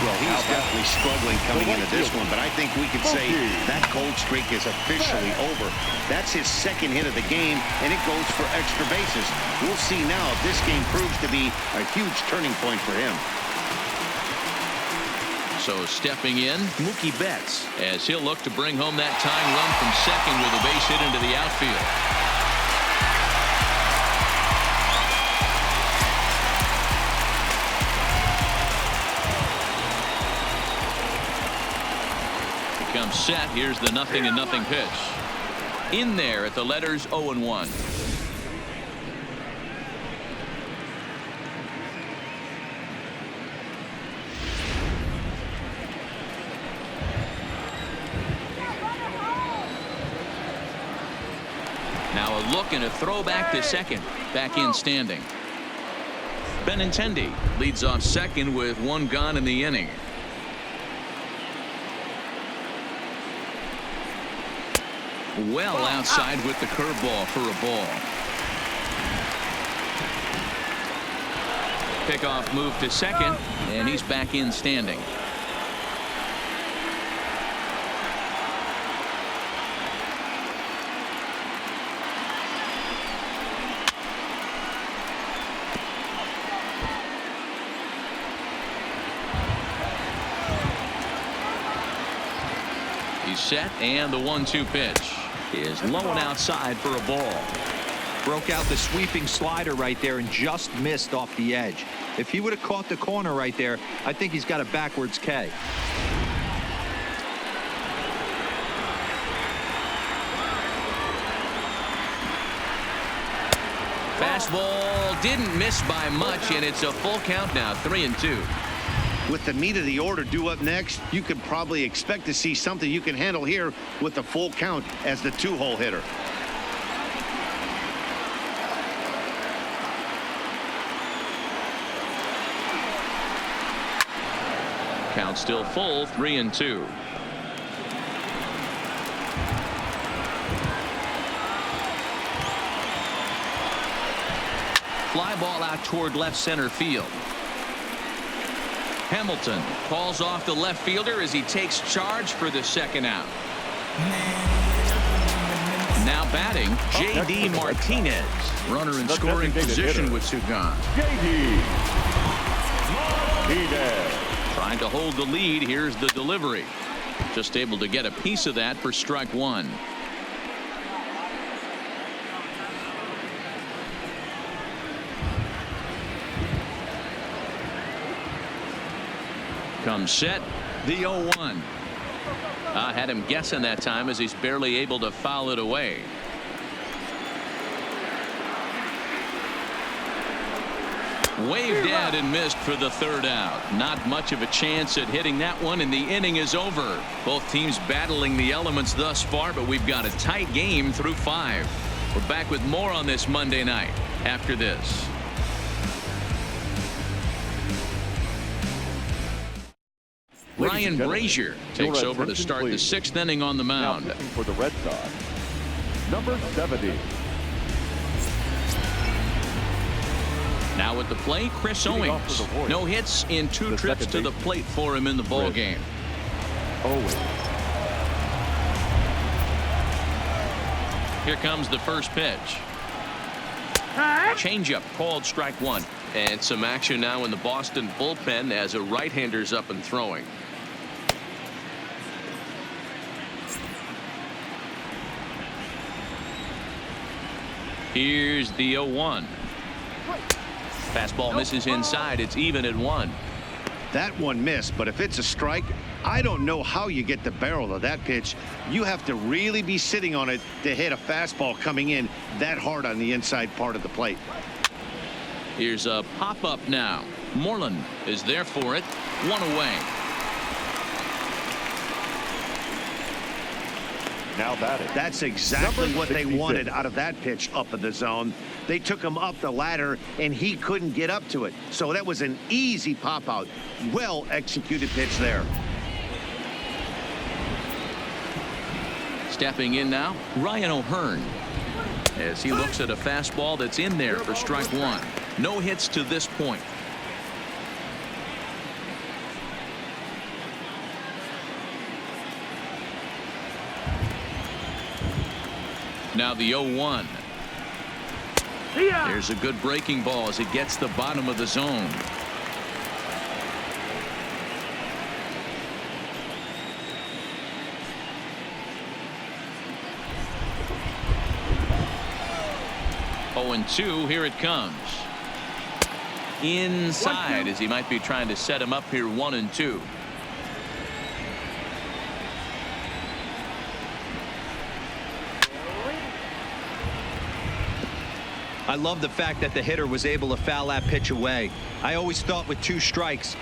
Well, he's definitely struggling coming into this one, but I think we could say that cold streak is officially over. That's his second hit of the game, and it goes for extra bases. We'll see now if this game proves to be a huge turning point for him. So stepping in, Mookie Betts, as he'll look to bring home that tying run from second with a base hit into the outfield. Comes set. Here's the 0-0 pitch. In there at the letters 0-1. Now a look and a throw back to second. Back in standing. Benintendi leads off second with one gone in the inning. Well outside with the curveball for a ball. Pickoff move to second, and he's back in standing. He's set, and the 1-2 pitch is low and outside for a ball. Broke out the sweeping slider right there and just missed off the edge. If he would have caught the corner right there, I think he's got a backwards K. Fastball didn't miss by much, and it's a full count now, 3-2. With the meat of the order due up next, you could probably expect to see something you can handle here with the full count as the two-hole hitter. Count still full, 3-2. Fly ball out toward left center field. Hamilton calls off the left fielder as he takes charge for the second out. Now batting, J.D. Martinez. Runner in scoring position with two gone. J.D. Martinez. Trying to hold the lead. Here's the delivery. Just able to get a piece of that for strike one. Comes set, the 0-1. I had him guessing that time as he's barely able to foul it away. Waved at and missed for the third out. Not much of a chance at hitting that one, and the inning is over. Both teams battling the elements thus far, but we've got a tight game through 5. We're back with more on this Monday night after this. Ryan Brazier takes over to start the 6th inning on the mound. Now for the Red Sox, number 70. Now at the plate, Chris Owings. No hits in 2 trips to the plate for him in the ball game. Owings. Here comes the first pitch. Changeup called strike one. And some action now in the Boston bullpen as a right-hander's up and throwing. Here's the 0-1. Fastball misses inside. It's even at 1. That one missed, but if it's a strike, I don't know how you get the barrel of that pitch. You have to really be sitting on it to hit a fastball coming in that hard on the inside part of the plate. Here's a pop-up now. Moreland is there for it. 1 away. Now batting. That's exactly what they wanted out of that pitch up in the zone. They took him up the ladder, and he couldn't get up to it. So that was an easy pop-out. Well-executed pitch there. Stepping in now, Ryan O'Hearn. As he looks at a fastball that's in there for strike one. No hits to this point. Now the 0-1. There's a good breaking ball as it gets the bottom of the zone. And 2, here it comes. Inside as he might be trying to set him up here 1-2. I love the fact that the hitter was able to foul that pitch away. I always thought with 2 strikes,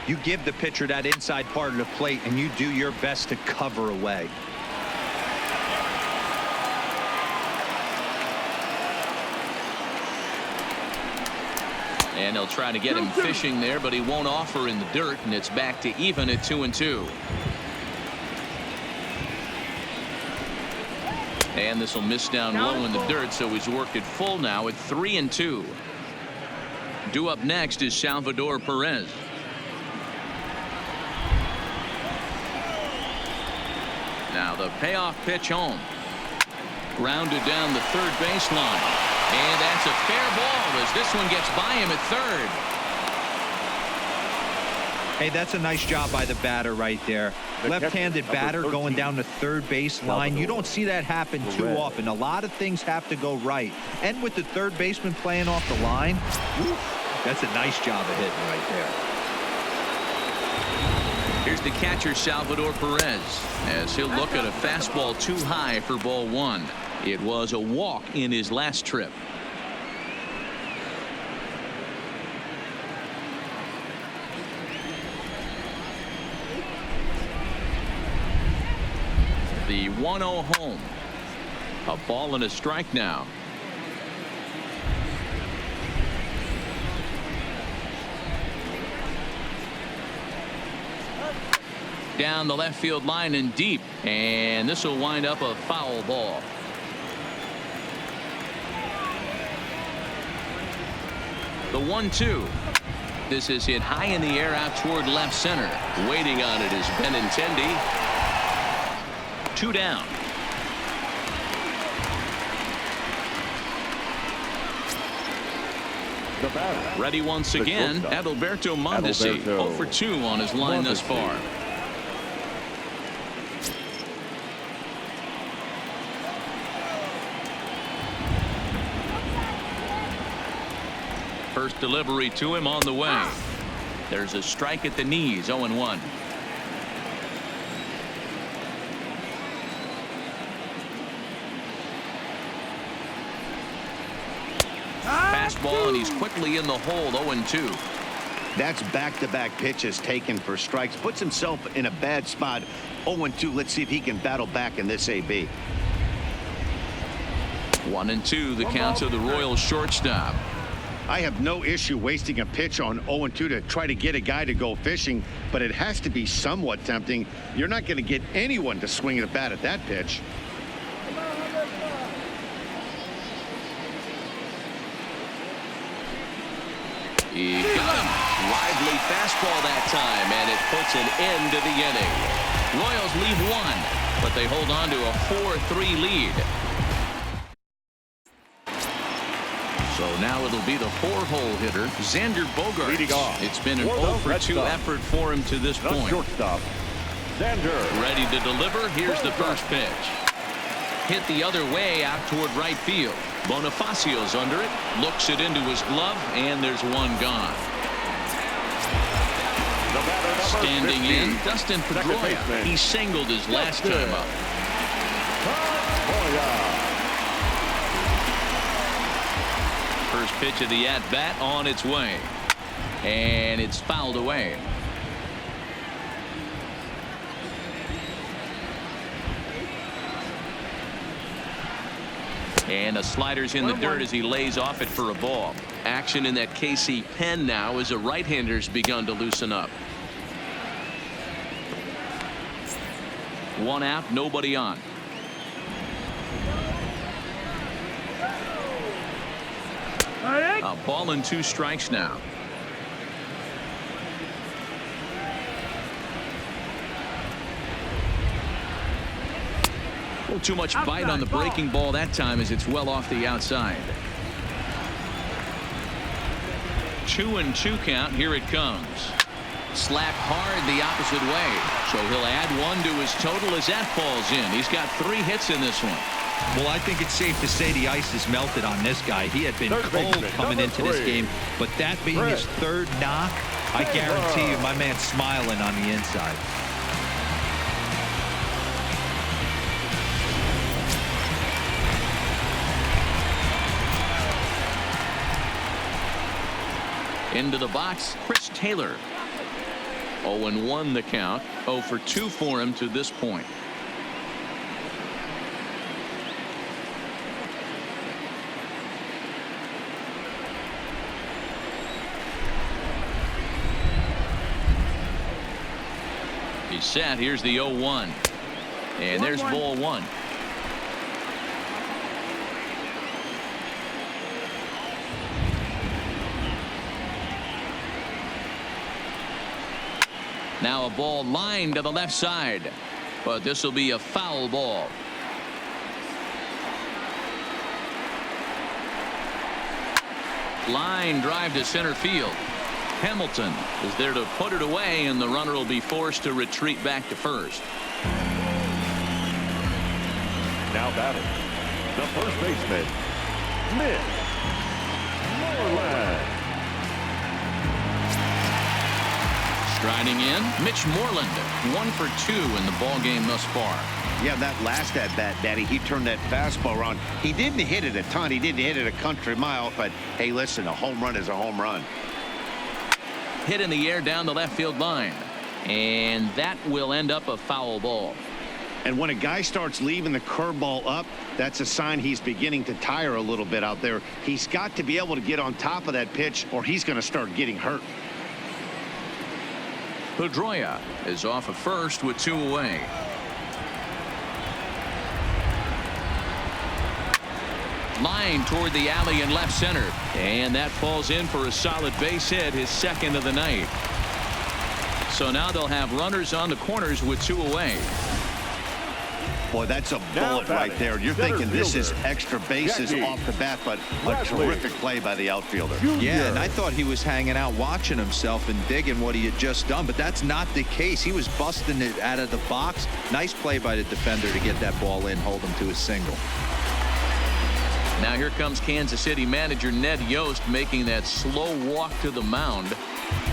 you give the pitcher that inside part of the plate and you do your best to cover away. And they'll try to get him fishing there, but he won't offer in the dirt, and it's back to even at 2-2. And this will miss down low in the dirt, so he's worked it full now at 3-2. Due up next is Salvador Perez. Now the payoff pitch home. Grounded down the third baseline. And that's a fair ball as this one gets by him at third. Hey, that's a nice job by the batter right there. Left-handed batter going down the third base line. You don't see that happen too often. A lot of things have to go right. And with the third baseman playing off the line, that's a nice job of hitting right there. Here's the catcher, Salvador Perez, as he'll look at a fastball too high for ball 1. It was a walk in his last trip. The 1-0 home. A ball and a strike now. Down the left field line and deep, and this will wind up a foul ball. The 1-2. This is hit high in the air out toward left center. Waiting on it is Benintendi. 2 down. Ready once again, Adalberto Mondesi. 0 for 2 on his line thus far. First delivery to him on the way. There's a strike at the knees. 0-1. Fastball, and he's quickly in the hole. 0-2. That's back-to-back pitches taken for strikes. Puts himself in a bad spot. 0-2. Let's see if he can battle back in this AB. 1-2. The count to the Royals shortstop. I have no issue wasting a pitch on 0-2 to try to get a guy to go fishing, but it has to be somewhat tempting. You're not going to get anyone to swing the bat at that pitch. He got him. Lively fastball that time, and it puts an end to the inning. Royals leave 1, but they hold on to a 4-3 lead. So now it'll be the 4-hole hitter, Xander Bogaerts. It's been an 0 for 2 effort for him to this point. Shortstop, Xander. Ready to deliver. Here's the first pitch. Hit the other way out toward right field. Bonifacio's under it. Looks it into his glove, and there's one gone. Standing in, Dustin Pedroia. He singled his last time up. First pitch of the at-bat on its way. And it's fouled away. And a slider's in the dirt as he lays off it for a ball. Action in that KC pen now as a right-hander's begun to loosen up. 1 out, nobody on. A ball and 2 strikes now. A little too much bite on the breaking ball that time as it's well off the outside. 2-2 count. Here it comes. Slapped hard the opposite way. So he'll add 1 to his total as that falls in. He's got 3 hits in this one. Well, I think it's safe to say the ice is melted on this guy. He had been cold coming into this game, but that being his 3rd knock, I guarantee you my man's smiling on the inside. Into the box, Chris Taylor. 0-1 the count. 0 for 2 for him to this point. He's set. Here's the 0-1. And there's ball 1. Now a ball lined to the left side, but this will be a foul ball. Line drive to center field. Hamilton is there to put it away, and the runner will be forced to retreat back to first. Now batting, the first baseman, Mitch Moreland. Striding in, Mitch Moreland, 1 for 2 in the ball game thus far. Yeah, that last at bat, Daddy, he turned that fastball around. He didn't hit it a ton. He didn't hit it a country mile, but hey, listen, a home run is a home run. Hit in the air down the left field line, and that will end up a foul ball. And when a guy starts leaving the curveball up, that's a sign he's beginning to tire a little bit out there. He's got to be able to get on top of that pitch, or he's going to start getting hurt. Pedroia is off of first with 2 away. Line toward the alley in left center, and that falls in for a solid base hit, his 2nd of the night. So now they'll have runners on the corners with 2 away. Boy, that's a bullet right there. You're thinking this is extra bases off the bat, but a terrific play by the outfielder. Yeah, and I thought he was hanging out watching himself and digging what he had just done, but that's not the case. He was busting it out of the box. Nice play by the defender to get that ball in, hold him to a single. Now here comes Kansas City manager Ned Yost making that slow walk to the mound,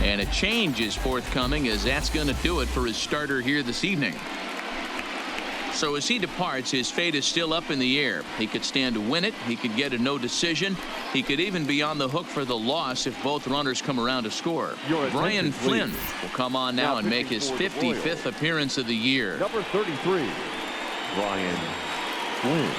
and a change is forthcoming, as that's going to do it for his starter here this evening. So as he departs, his fate is still up in the air. He could stand to win it. He could get a no decision. He could even be on the hook for the loss if both runners come around to score. Brian Flynn will come on now and make his 55th appearance of the year. Number 33, Brian Flynn.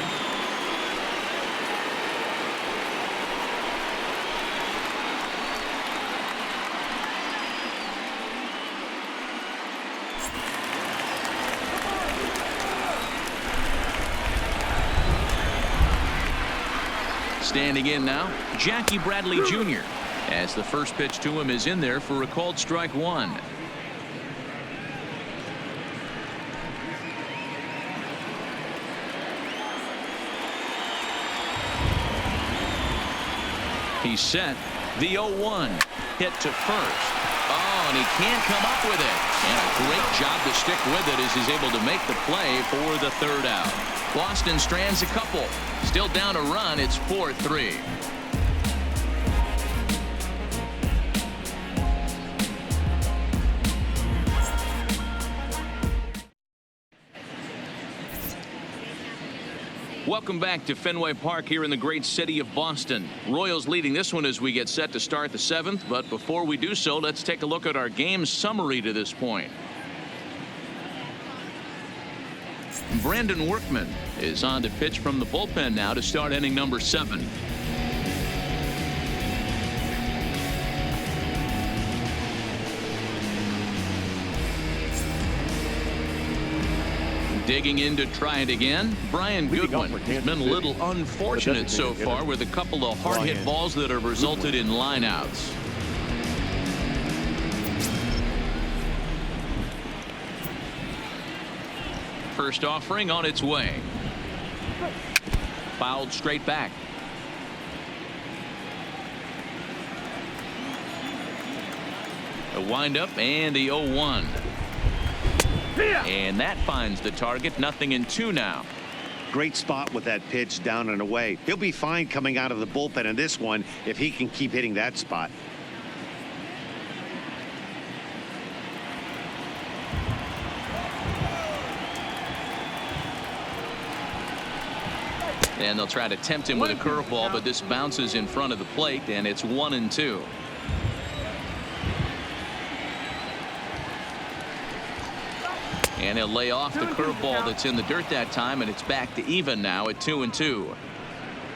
Standing in now, Jackie Bradley Jr. as the first pitch to him is in there for a called strike 1. He's set. The 0-1 hit to first. Oh, and he can't come up with it. And a great job to stick with it as he's able to make the play for the 3rd out. Boston strands a couple. Still down a run. It's 4-3. Welcome back to Fenway Park here in the great city of Boston. Royals leading this one as we get set to start the 7th. But before we do so, let's take a look at our game summary to this point. Brandon Workman is on to pitch from the bullpen now to start inning number 7. Digging in to try it again, Brian Goodwin. He's been a little unfortunate so far with a couple of hard-hit balls that have resulted in lineouts. First offering on its way. Fouled straight back. A windup and the 0-1. And that finds the target. 0-2 now. Great spot with that pitch down and away. He'll be fine coming out of the bullpen in this one if he can keep hitting that spot. And they'll try to tempt him with a curveball, but this bounces in front of the plate, and it's 1-2. And he'll lay off the curveball that's in the dirt that time, and it's back to even now at 2-2.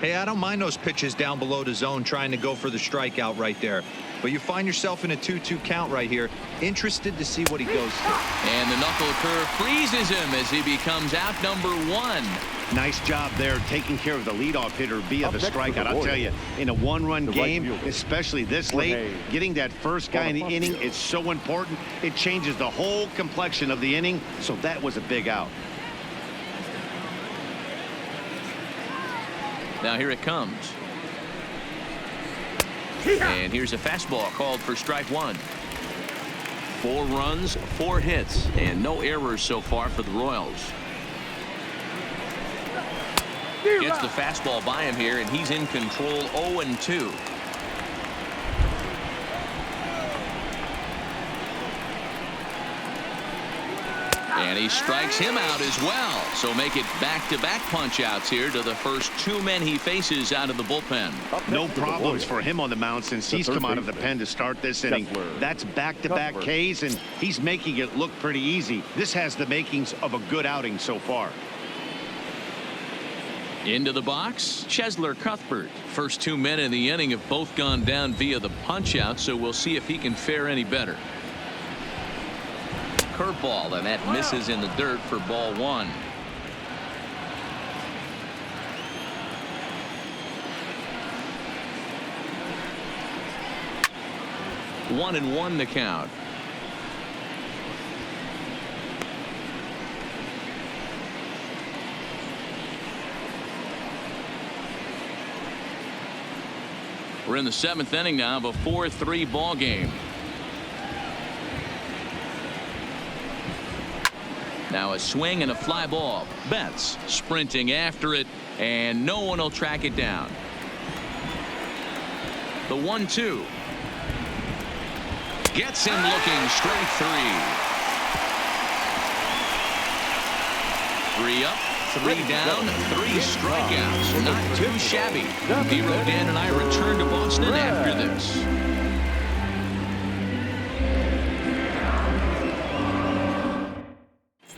Hey, I don't mind those pitches down below the zone trying to go for the strikeout right there. But you find yourself in a 2-2 count right here. Interested to see what he goes to. And the knuckle curve freezes him as he becomes out number 1. Nice job there taking care of the leadoff hitter via the strikeout. I'll tell you, in a one-run game, especially this late, getting that first guy in the inning is so important. It changes the whole complexion of the inning, so that was a big out. Now here it comes. And here's a fastball called for strike 1. 4 runs, 4 hits, and no errors so far for the Royals. Gets the fastball by him here, and he's in control. 0-2. And he strikes him out as well. So make it back-to-back punch-outs here to the first 2 men he faces out of the bullpen. No problems for him on the mound since he's come out of the pen to start this inning. That's back-to-back Ks, and he's making it look pretty easy. This has the makings of a good outing so far. Into the box, Chesler Cuthbert. First 2 men in the inning have both gone down via the punch-out, so we'll see if he can fare any better. Curveball, and that misses in the dirt for ball 1. One and 1 to count. We're in the 7th inning now of a 4-3 ball game. Now a swing and a fly ball. Betts sprinting after it, and no one will track it down. The 1-2. Gets him looking. Strike 3. 3 up, 3 down, 3 strikeouts. Not too shabby. D-Row, Dan, and I return to Boston after this.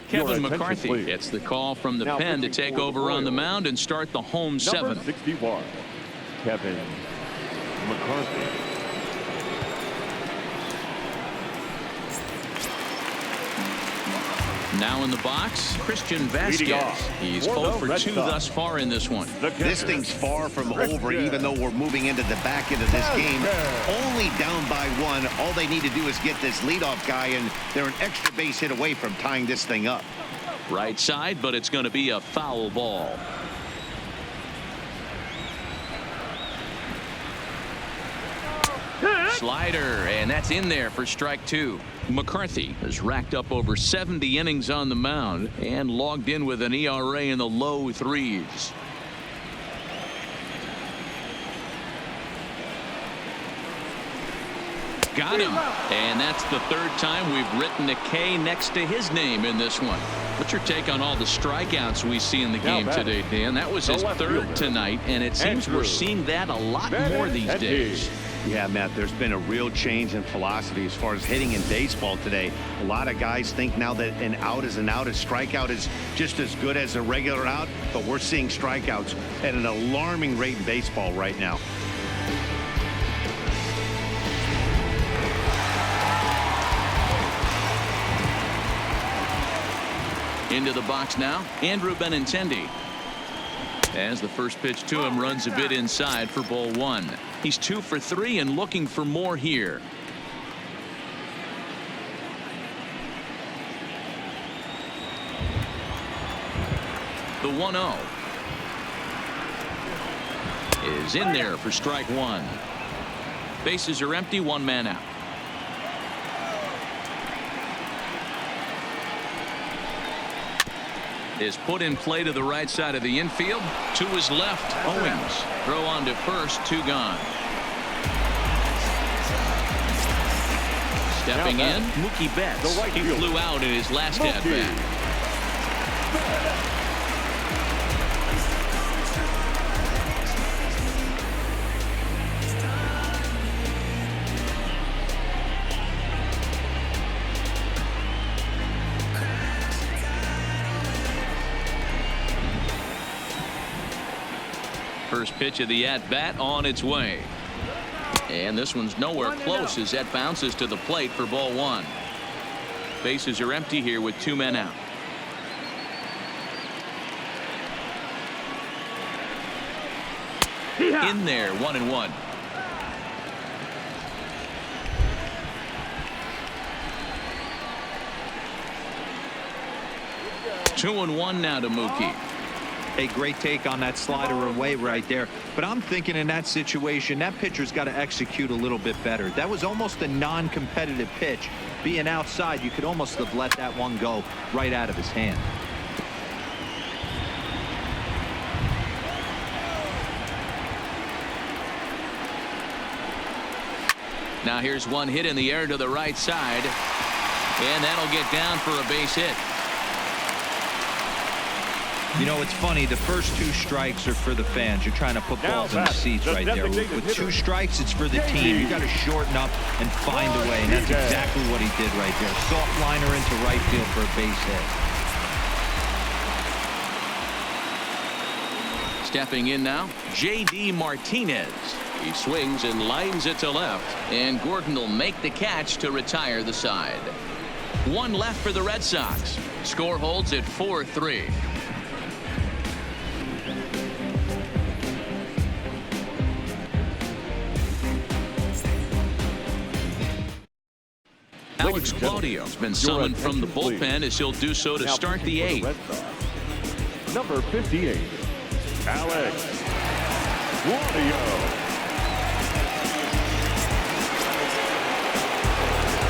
Kevin McCarthy gets the call from the pen to take over on the mound and start the home 7th. Number 61, Kevin McCarthy. Now in the box, Christian Vasquez. He's 0 for 2 thus far in this one. This thing's far from over, even though we're moving into the back end of this game. Only down by 1. All they need to do is get this leadoff guy, and they're an extra base hit away from tying this thing up. Right side, but it's going to be a foul ball. Slider, and that's in there for strike 2. McCarthy has racked up over 70 innings on the mound and logged in with an ERA in the low 3s. Got him. And that's the 3rd time we've written a K next to his name in this one. What's your take on all the strikeouts we see in the game today, Dan? That was his 3rd tonight, and it seems we're seeing that a lot more these days. Yeah, Matt, there's been a real change in philosophy as far as hitting in baseball today. A lot of guys think now that an out is an out. A strikeout is just as good as a regular out, but we're seeing strikeouts at an alarming rate in baseball right now. Into the box now, Andrew Benintendi. As the first pitch to him runs a bit inside for ball one. He's 2 for 3 and looking for more here. The 1-0 is in there for strike one. Bases are empty, 1 man out. Is put in play to the right side of the infield. To his left, Owings. Throw on to first, 2 gone. Stepping in, Mookie Betts. He flew out in his last at bat. First pitch of the at-bat on its way. And this one's nowhere close as that bounces to the plate for ball one. Bases are empty here with 2 men out. In there, 1-1. Two and one now to Mookie. A great take on that slider away right there. But I'm thinking in that situation, that pitcher's got to execute a little bit better. That was almost a non-competitive pitch. Being outside, you could almost have let that one go right out of his hand. Now here's one hit in the air to the right side. And that'll get down for a base hit. You know, it's funny, the first 2 strikes are for the fans. You're trying to put balls in the seats right there. With 2 strikes, it's for the team. You got to shorten up and find a way, and that's exactly what he did right there. Soft liner into right field for a base hit. Stepping in now, J.D. Martinez. He swings and lines it to left, and Gordon will make the catch to retire the side. 1 left for the Red Sox. Score holds at 4-3. Alex Claudio has been summoned from the bullpen as he'll do so to start the 8th. Number 58, Alex Claudio.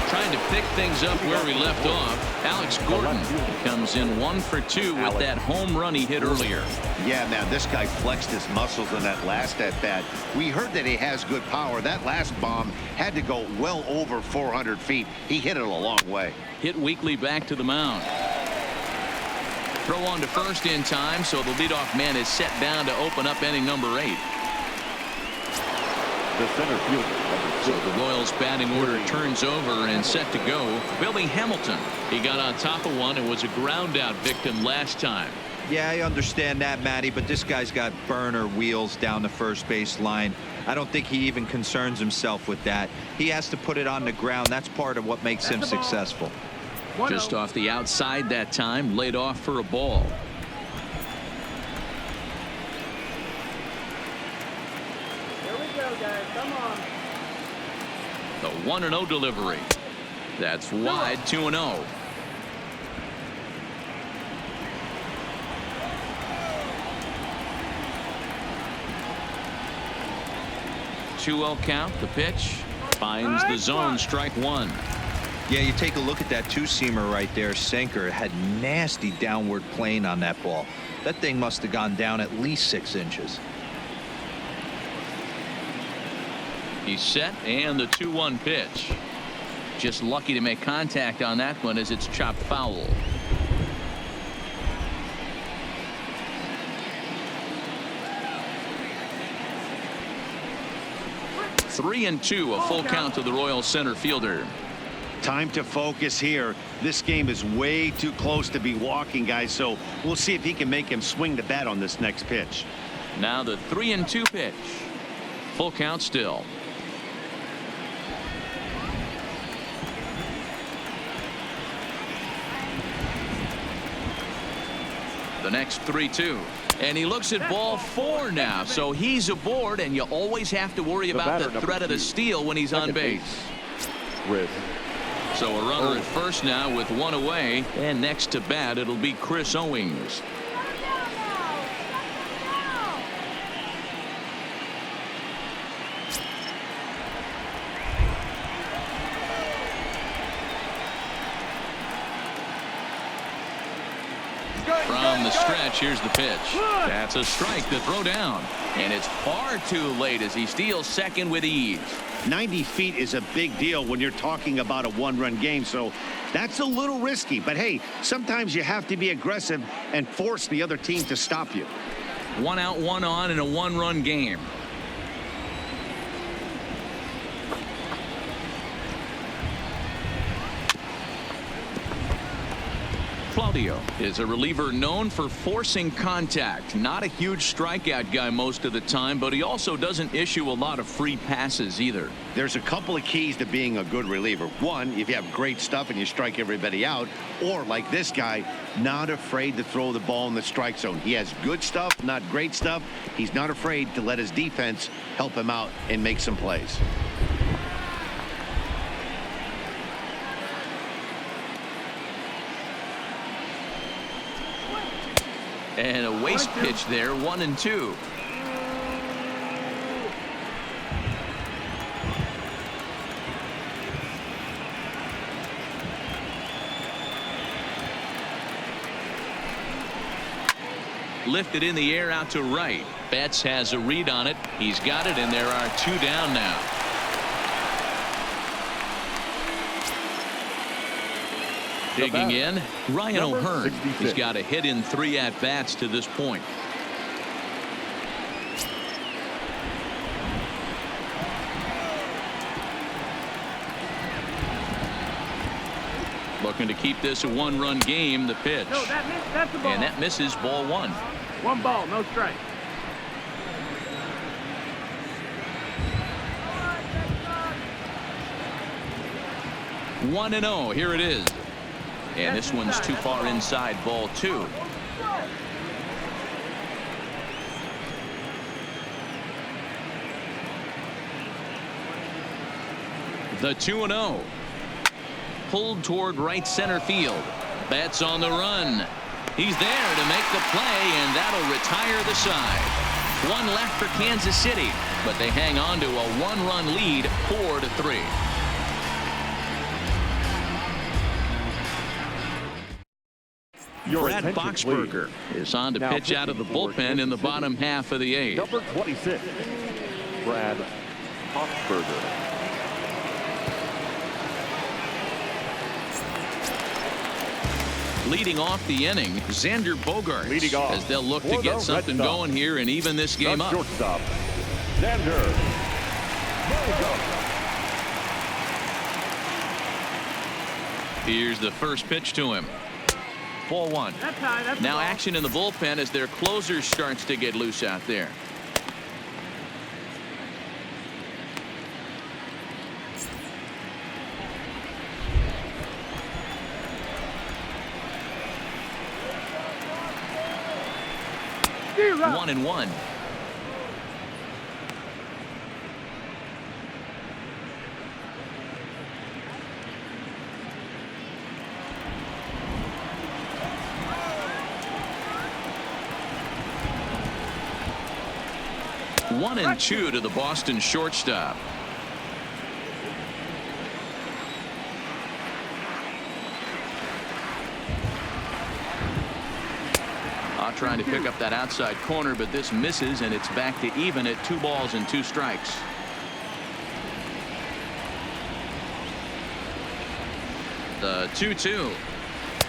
Trying to pick things up where we left off. Alex Gordon comes in 1 for 2 with that home run he hit earlier. Yeah, man, this guy flexed his muscles in that last at bat. We heard that he has good power. That last bomb had to go well over 400 feet. He hit it a long way. Hit weakly back to the mound. Throw on to first in time, so the leadoff man is set down to open up inning number 8. The center fielder. So the Royals batting order turns over and set to go. Billy Hamilton. He got on top of one and was a ground out victim last time. Yeah, I understand that, Matty, but this guy's got burner wheels down the first base line. I don't think he even concerns himself with that. He has to put it on the ground. That's part of what makes him successful. Just off the outside that time, laid off for a ball. Here we go, guys. Come on. The 1-0 delivery. That's wide. 2-0. 2-0 count. The pitch finds the zone. Strike one. Yeah, you take a look at that 2-seamer right there. Sinker had nasty downward plane on that ball. That thing must have gone down at least 6 inches. He's set, and the 2-1 pitch. Just lucky to make contact on that one as it's chopped foul. Three and 2, a full count to the Royals center fielder. Time to focus here. This game is way too close to be walking, guys, so we'll see if he can make him swing the bat on this next pitch. Now the 3-2 pitch. Full count still. The next 3-2. And he looks at ball 4 now, so he's aboard, and you always have to worry about the threat of the steal when he's on base. So a runner at first now with 1 away, and next to bat it'll be Chris Owings. From the stretch, here's the pitch. That's a strike to throw down. And it's far too late as he steals second with ease. 90 feet is a big deal when you're talking about a one-run game, so that's a little risky. But, hey, sometimes you have to be aggressive and force the other team to stop you. 1 out, 1 on in a 1-run game. Claudio is a reliever known for forcing contact. Not a huge strikeout guy most of the time, but he also doesn't issue a lot of free passes either. There's a couple of keys to being a good reliever. One, if you have great stuff and you strike everybody out, or like this guy, not afraid to throw the ball in the strike zone. He has good stuff, not great stuff. He's not afraid to let his defense help him out and make some plays. And a waste pitch there, 1-2. Lifted in the air out to right. Betts has a read on it. He's got it, and there are 2 down now. Digging in, Ryan O'Hearn. He's got a hit in 3 at-bats to this point. Looking to keep this a 1-run game. The pitch. No, that's a ball. And that misses, ball 1. 1 ball, no strike. One and 0. Here it is. And this one's too far inside, ball 2. The 2-0. Pulled toward right center field. Betts on the run. He's there to make the play, and that'll retire the side. 1 left for Kansas City, but they hang on to a 1-run lead, 4-3. Brad Boxberger is on to pitch out of the bullpen in the bottom half of the 8th. Number 26, Brad Boxberger. Leading off the inning, Xander Bogaerts, as they'll look to get something going here and even this game up. Shortstop, Xander Bogaerts. Here's the first pitch to him. Ball 1. Now action in the bullpen as their closer starts to get loose out there. One and 1. One and 2 to the Boston shortstop. Trying to pick up that outside corner, but this misses, and it's back to even at 2 balls and 2 strikes. The 2-2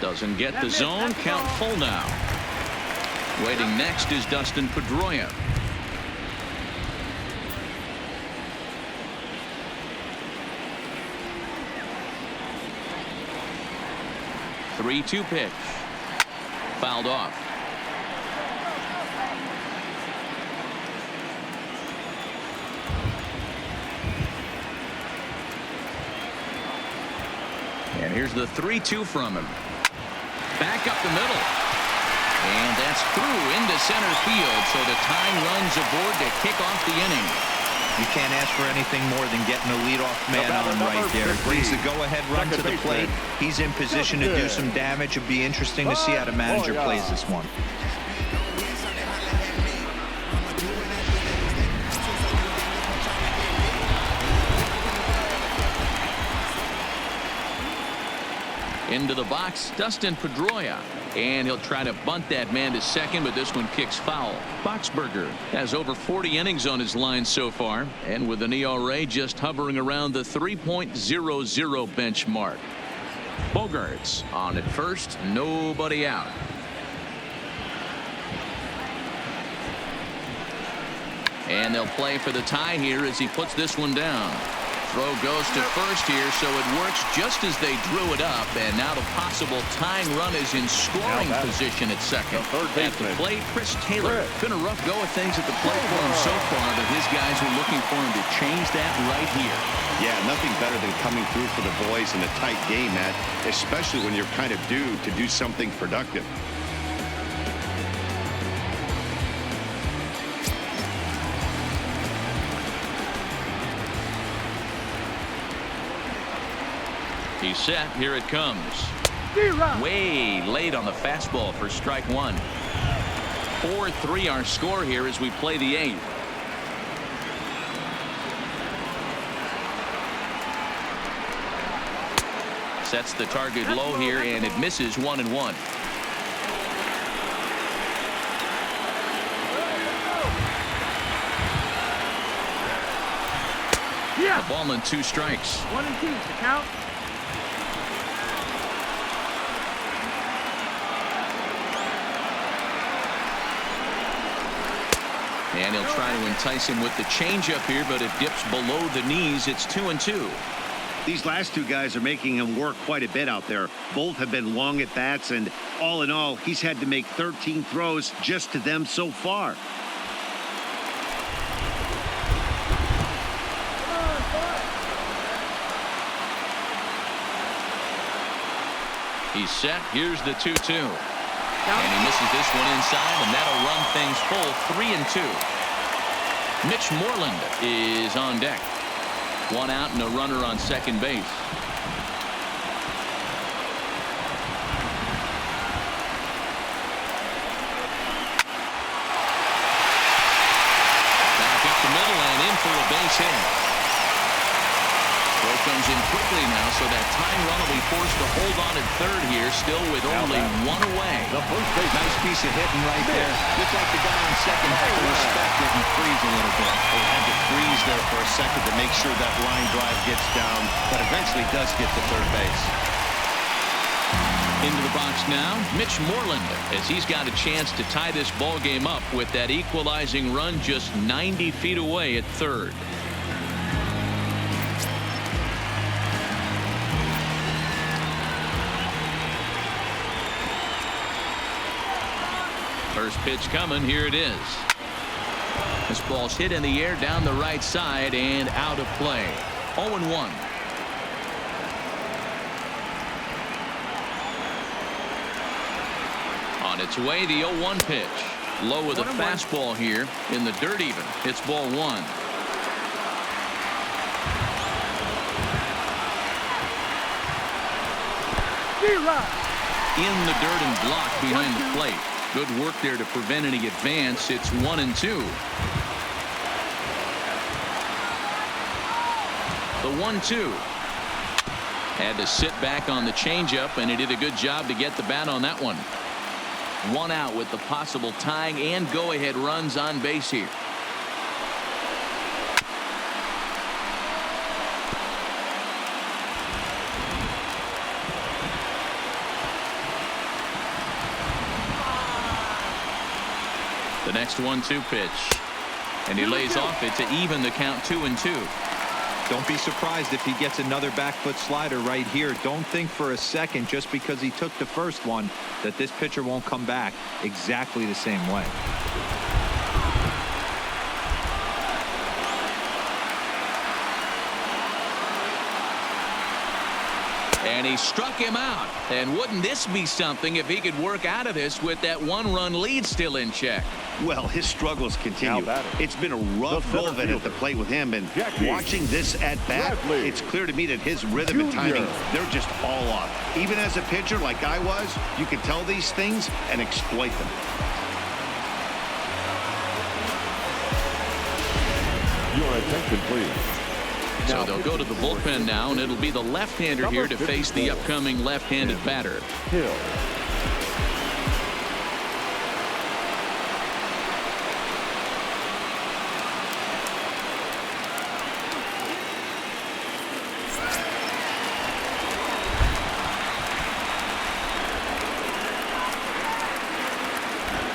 doesn't get the zone. Count full now. Waiting next is Dustin Pedroia. The 3-2 pitch. Fouled off. And here's the 3-2 from him. Back up the middle. And that's through into center field, so the tying run's aboard to kick off the inning. You can't ask for anything more than getting a leadoff man on right there. Brings the go-ahead run to the plate. He's in position to do some damage. It'll be interesting to see how the manager plays this one. Into the box, Dustin Pedroia. And he'll try to bunt that man to second, but this one kicks foul. Boxberger has over 40 innings on his line so far, and with an ERA just hovering around the 3.00 benchmark. Bogarts on at first, nobody out. And they'll play for the tie here as he puts this one down. Throw goes to first here, so it works just as they drew it up, and now the possible tying run is in scoring position at second. At the plate, Chris Taylor. Been a rough go of things at the plate for him so far, but his guys are looking for him to change that right here. Yeah, nothing better than coming through for the boys in a tight game, Matt, especially when you're kind of due to do something productive. He's set. Here it comes. Way late on the fastball for strike one. 4-3 our score here as we play the eighth. Sets the target low here, and it misses 1-1. A ball and 2 strikes. 1-2 to count. And he'll try to entice him with the changeup here, but it dips below the knees. It's 2-2. These last two guys are making him work quite a bit out there. Both have been long at bats, and all in all, he's had to make 13 throws just to them so far. He's set. Here's the 2-2. And he misses this one inside, and that'll run things full 3-2. Mitch Moreland is on deck. 1 out and a runner on second base. Back up the middle and in for a base hit. Throw comes in quickly now, so that tying run will be forced to hold on at third here, still with only 1 away. The first base, nice piece of hitting right there. Looks like the guy on second had to respect it and freeze a little bit. They had to freeze there for a second to make sure that line drive gets down, but eventually does get to third base. Into the box now, Mitch Moreland, as he's got a chance to tie this ball game up with that equalizing run just 90 feet away at third. First pitch coming. Here it is. This ball's hit in the air down the right side and out of play. 0-1. On its way, the 0-1 pitch. Low with a fastball here in the dirt even. It's ball 1. In the dirt and blocked behind the plate. Good work there to prevent any advance. It's 1-2. The 1-2. Had to sit back on the changeup, and he did a good job to get the bat on that one. 1 out with the possible tying and go-ahead runs on base here. The next 1-2 pitch, and he lays off it to even the count 2-2. Don't be surprised if he gets another back foot slider right here. Don't think for a second, just because he took the first one, that this pitcher won't come back exactly the same way. And he struck him out. And wouldn't this be something if he could work out of this with that one-run lead still in check? Well, his struggles continue. It's been a rough go of it at the plate with him, and watching this at bat, it's clear to me that his rhythm and timing, they're just all off. Even as a pitcher like I was, you can tell these things and exploit them. Your attention, please. So they'll go to the bullpen now, and it'll be the left-hander here to face the upcoming left-handed batter. Hill.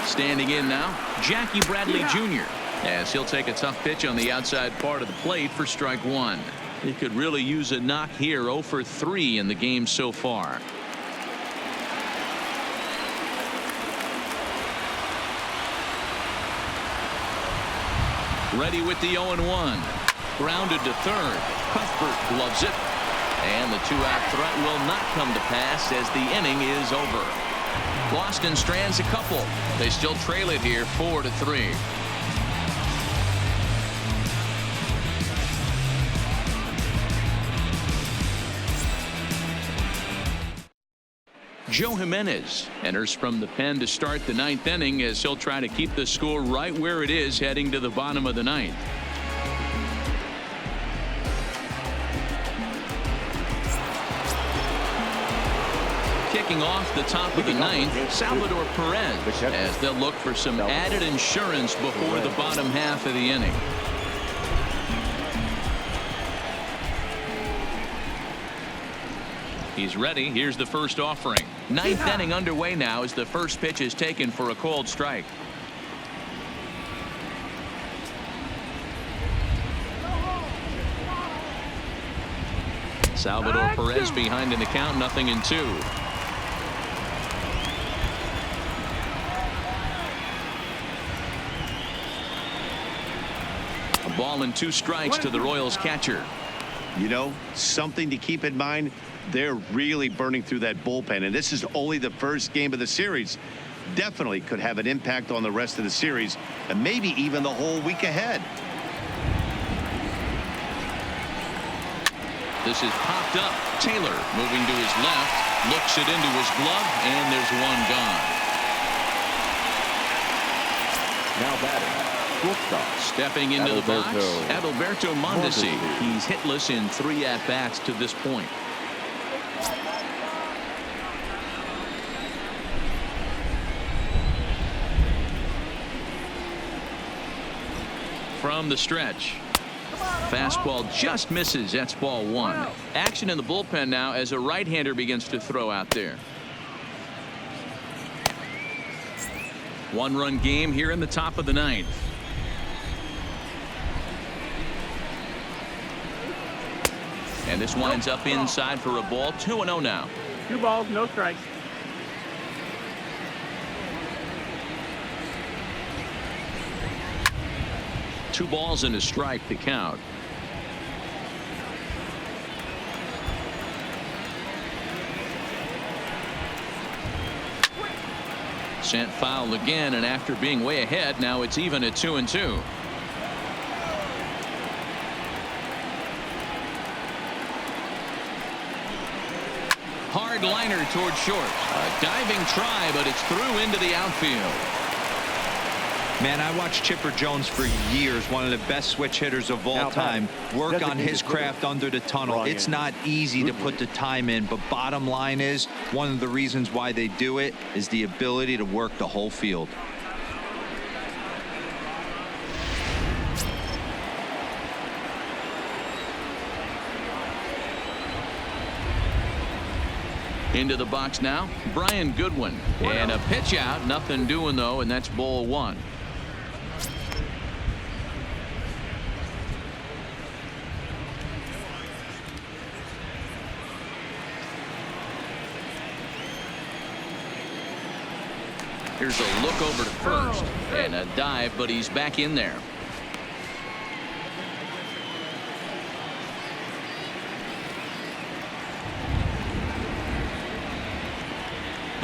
Standing in now, Jackie Bradley Jr. as he'll take a tough pitch on the outside part of the plate for strike one. He could really use a knock here. 0 for 3 in the game so far. Ready with the 0-1. Grounded to third. Cuthbert gloves it. And the two-out threat will not come to pass as the inning is over. Boston strands a couple. They still trail it here 4-3. Joe Jimenez enters from the pen to start the ninth inning as he'll try to keep the score right where it is heading to the bottom of the ninth. Kicking off the top of the ninth, Salvador Perez, as they'll look for some added insurance before the bottom half of the inning. He's ready. Here's the first offering. Ninth inning underway now as the first pitch is taken for a called strike. Salvador Perez behind in the count, 0-2. A ball and 2 strikes to the Royals catcher. You know, something to keep in mind, they're really burning through that bullpen, and this is only the first game of the series. Definitely could have an impact on the rest of the series and maybe even the whole week ahead. This is popped up. Taylor moving to his left, looks it into his glove, and there's one gone. Now batting. Stepping into the box, Adalberto Mondesi. He's hitless in 3 at-bats to this point. From the stretch. Fastball just misses. That's ball 1. Action in the bullpen now as a right-hander begins to throw out there. 1-run game here in the top of the ninth. And this winds up inside for a ball. 2-0 now. 2 balls, no strikes. Two balls and a strike to count. Sent foul again, and after being way ahead, now it's even at 2-2. Hard liner toward short. A diving try, but it's through into the outfield. Man, I watched Chipper Jones for years, one of the best switch hitters of all time, work on his craft under the tunnel. It's not easy to put the time in, but bottom line is, one of the reasons why they do it is the ability to work the whole field. Into the box now, Brian Goodwin. And a pitch out, nothing doing though, and that's ball 1. Here's a look over to first and a dive, but he's back in there.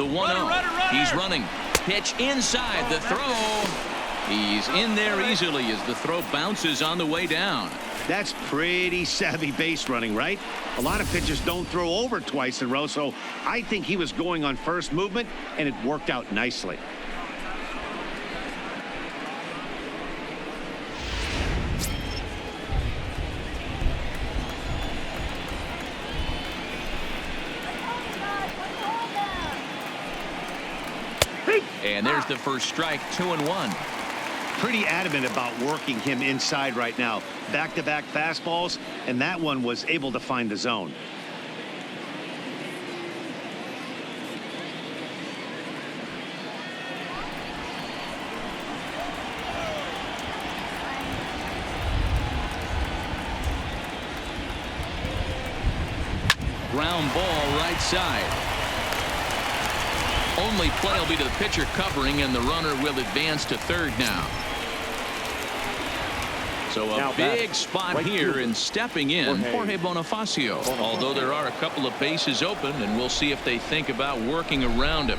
The 1-0. He's running. Pitch inside. The throw. He's in there easily as the throw bounces on the way down. That's pretty savvy base running, right? A lot of pitchers don't throw over twice in a row, so I think he was going on first movement, and it worked out nicely. And there's the first strike, 2-1. Pretty adamant about working him inside right now. Back-to-back fastballs, and that one was able to find the zone. Ground ball right side. Only play will be to the pitcher covering, and the runner will advance to third now. So a big spot here, and stepping in, Jorge Bonifacio. Although there are a couple of bases open, and we'll see if they think about working around him.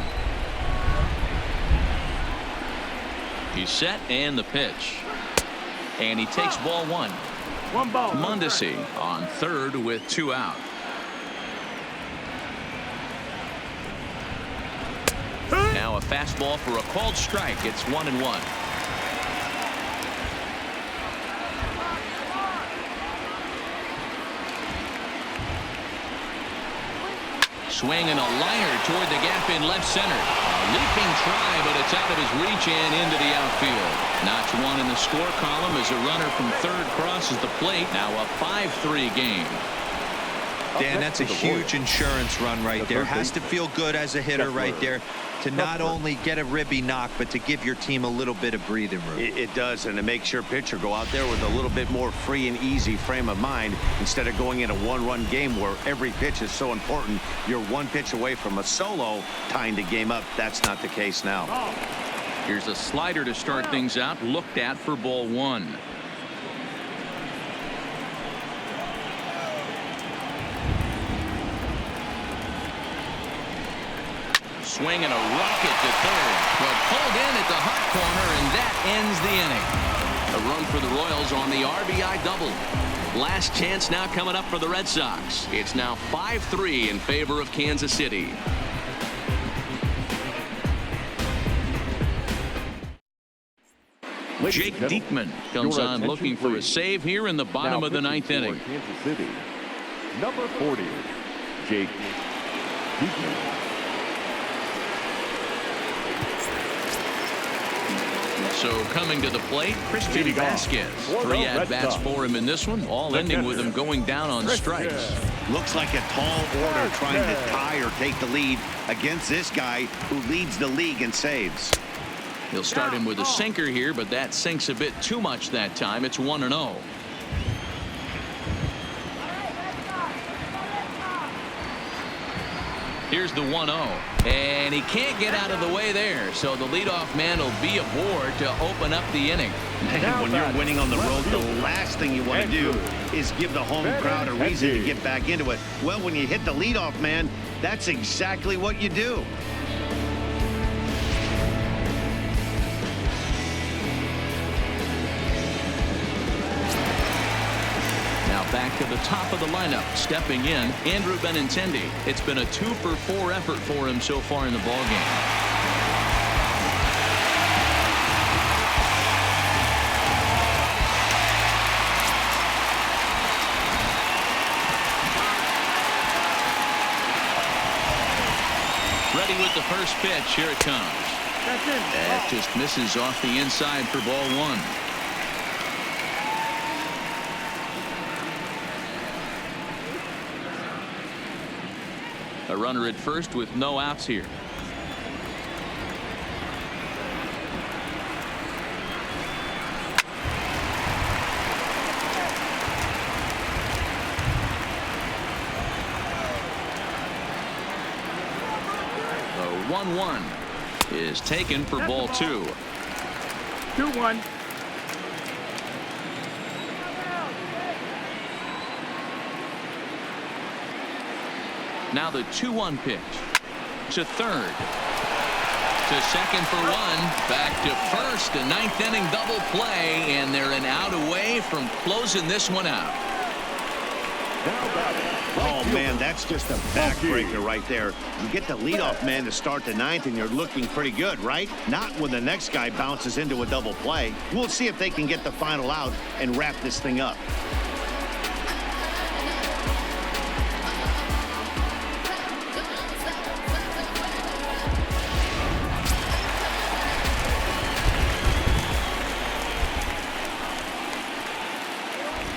He's set, and the pitch. And he takes ball one. Mondesi on third with 2 out. Now a fastball for a called strike. It's 1-1. Swing and a liner toward the gap in left center. A leaping try, but it's out of his reach and into the outfield. Notch one in the score column as a runner from third crosses the plate. Now a 5-3 game. Dan, that's a huge insurance run right there. Has to feel good as a hitter right there to not only get a ribby knock, but to give your team a little bit of breathing room. It does, and it makes your pitcher go out there with a little bit more free and easy frame of mind instead of going in a one-run game where every pitch is so important. You're one pitch away from a solo tying the game up. That's not the case now. Here's a slider to start things out, looked at for ball one. Swing and a rocket to third, but pulled in at the hot corner, and that ends the inning. A run for the Royals on the RBI double. Last chance now coming up for the Red Sox. It's now 5-3 in favor of Kansas City. Jake Diekman comes on looking for a save here in the bottom of the ninth inning. Kansas City, number 40, Jake Diekman. So coming to the plate, Christian Vasquez. 3 at-bats for him in this one, all ending with him going down on strikes. Looks like a tall order trying to tie or take the lead against this guy who leads the league in saves. He'll start him with a sinker here, but that sinks a bit too much that time. It's 1-0. Here's the 1-0, and he can't get out of the way there, so the leadoff man will be aboard to open up the inning. Man, when you're winning on the road, the last thing you want to do is give the home crowd a reason to get back into it. Well, when you hit the leadoff man, that's exactly what you do. Back to the top of the lineup, stepping in, Andrew Benintendi. It's been a 2-for-4 effort for him so far in the ballgame. Ready with the first pitch. Here it comes. That just misses off the inside for ball one. A runner at first with no outs here. The 1-1 is taken for ball two. 2-1. Now the 2-1 pitch. To third. To second for one. Back to first. A ninth inning double play, and they're an out away from closing this one out. Oh, man, that's just a backbreaker right there. You get the leadoff man to start the ninth, and you're looking pretty good, right? Not when the next guy bounces into a double play. We'll see if they can get the final out and wrap this thing up.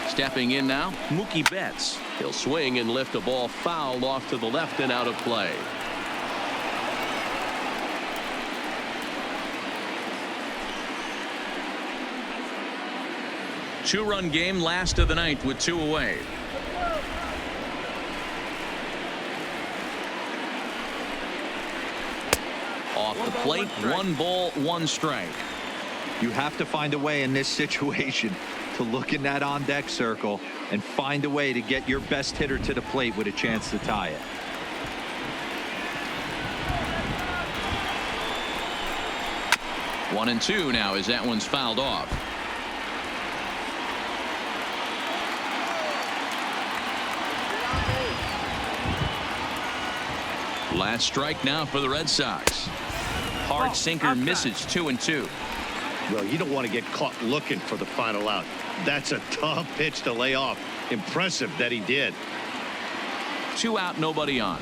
Stepping in now, Mookie Betts. He'll swing and lift a ball foul off to the left and out of play. Two-run game, last of the ninth with 2 away. Off the plate, 1 ball, 1 strike. You have to find a way in this situation to look in that on-deck circle and find a way to get your best hitter to the plate with a chance to tie it. One and two now as that one's fouled off. Last strike now for the Red Sox. Hard sinker misses 2-2. Well, you don't want to get caught looking for the final out. That's a tough pitch to lay off. Impressive that he did. 2 out, nobody on.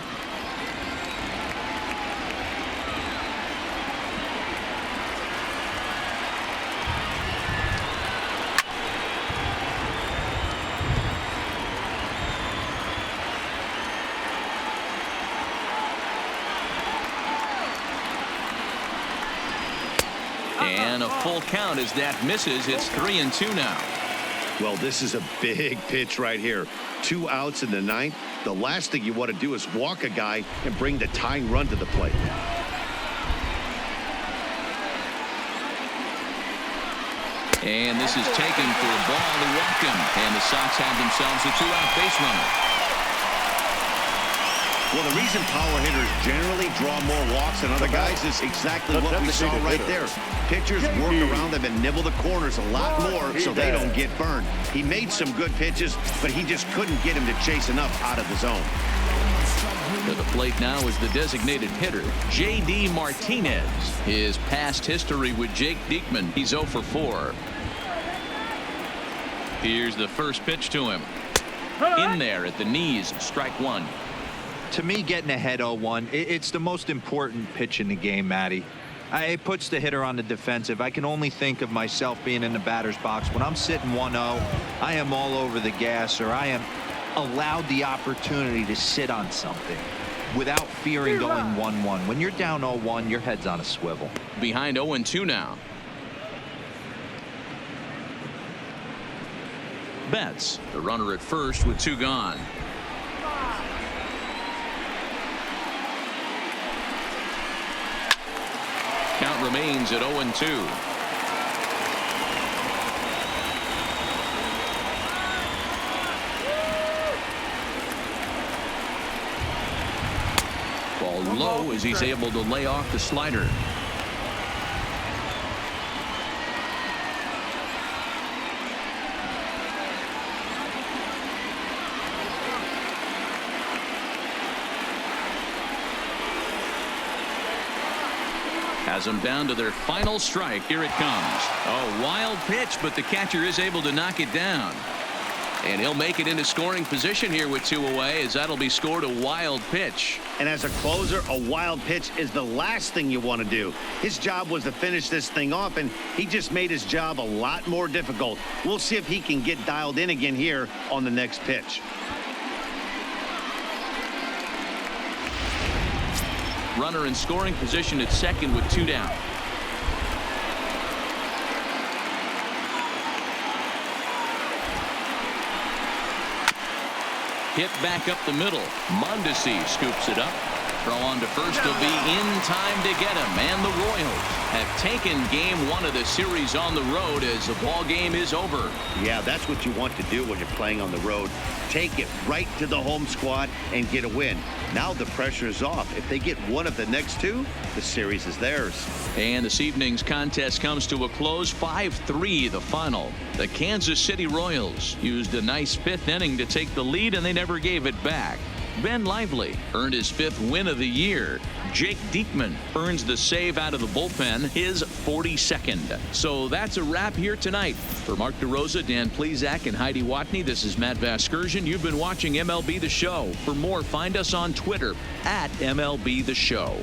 And a full count as that misses. It's 3-2 now. Well, this is a big pitch right here. 2 outs in the ninth. The last thing you want to do is walk a guy and bring the tying run to the plate. And this is taken for a ball to welcome. And the Sox have themselves a 2-out base runner. Well, the reason power hitters generally draw more walks than other guys is exactly what we saw right there. Pitchers work around them and nibble the corners a lot more so they don't get burned. He made some good pitches, but he just couldn't get him to chase enough out of the zone. To the plate now is the designated hitter, J.D. Martinez. His past history with Jake Diekman, he's 0 for 4. Here's the first pitch to him. In there at the knees, strike 1. To me, getting ahead 0-1, it's the most important pitch in the game, Matty. It puts the hitter on the defensive. I can only think of myself being in the batter's box. When I'm sitting 1-0, I am all over the gas, or I am allowed the opportunity to sit on something without fearing going 1-1. When you're down 0-1, your head's on a swivel. Behind 0-2 now. Betts, the runner at first with 2 gone. Count remains at 0-2. Ball low as he's able to lay off the slider. Has them down to their final strike. Here it comes. A wild pitch, but the catcher is able to knock it down. And he'll make it into scoring position here with 2 away, as that'll be scored a wild pitch. And as a closer, a wild pitch is the last thing you want to do. His job was to finish this thing off, and he just made his job a lot more difficult. We'll see if he can get dialed in again here on the next pitch. Runner in scoring position at second with 2 down. Hit back up the middle. Mondesi scoops it up. Throw on to first will be in time to get him. And the Royals have taken game 1 of the series on the road as the ball game is over. Yeah, that's what you want to do when you're playing on the road. Take it right to the home squad and get a win. Now the pressure is off. If they get one of the next 2, the series is theirs. And this evening's contest comes to a close. 5-3 the final. The Kansas City Royals used a nice 5th inning to take the lead, and they never gave it back. Ben Lively earned his 5th win of the year. Jake Diekman earns the save out of the bullpen, his 42nd. So that's a wrap here tonight. For Mark DeRosa, Dan Plesac, and Heidi Watney, this is Matt Vasgersian. You've been watching MLB The Show. For more, find us on Twitter @MLB The Show.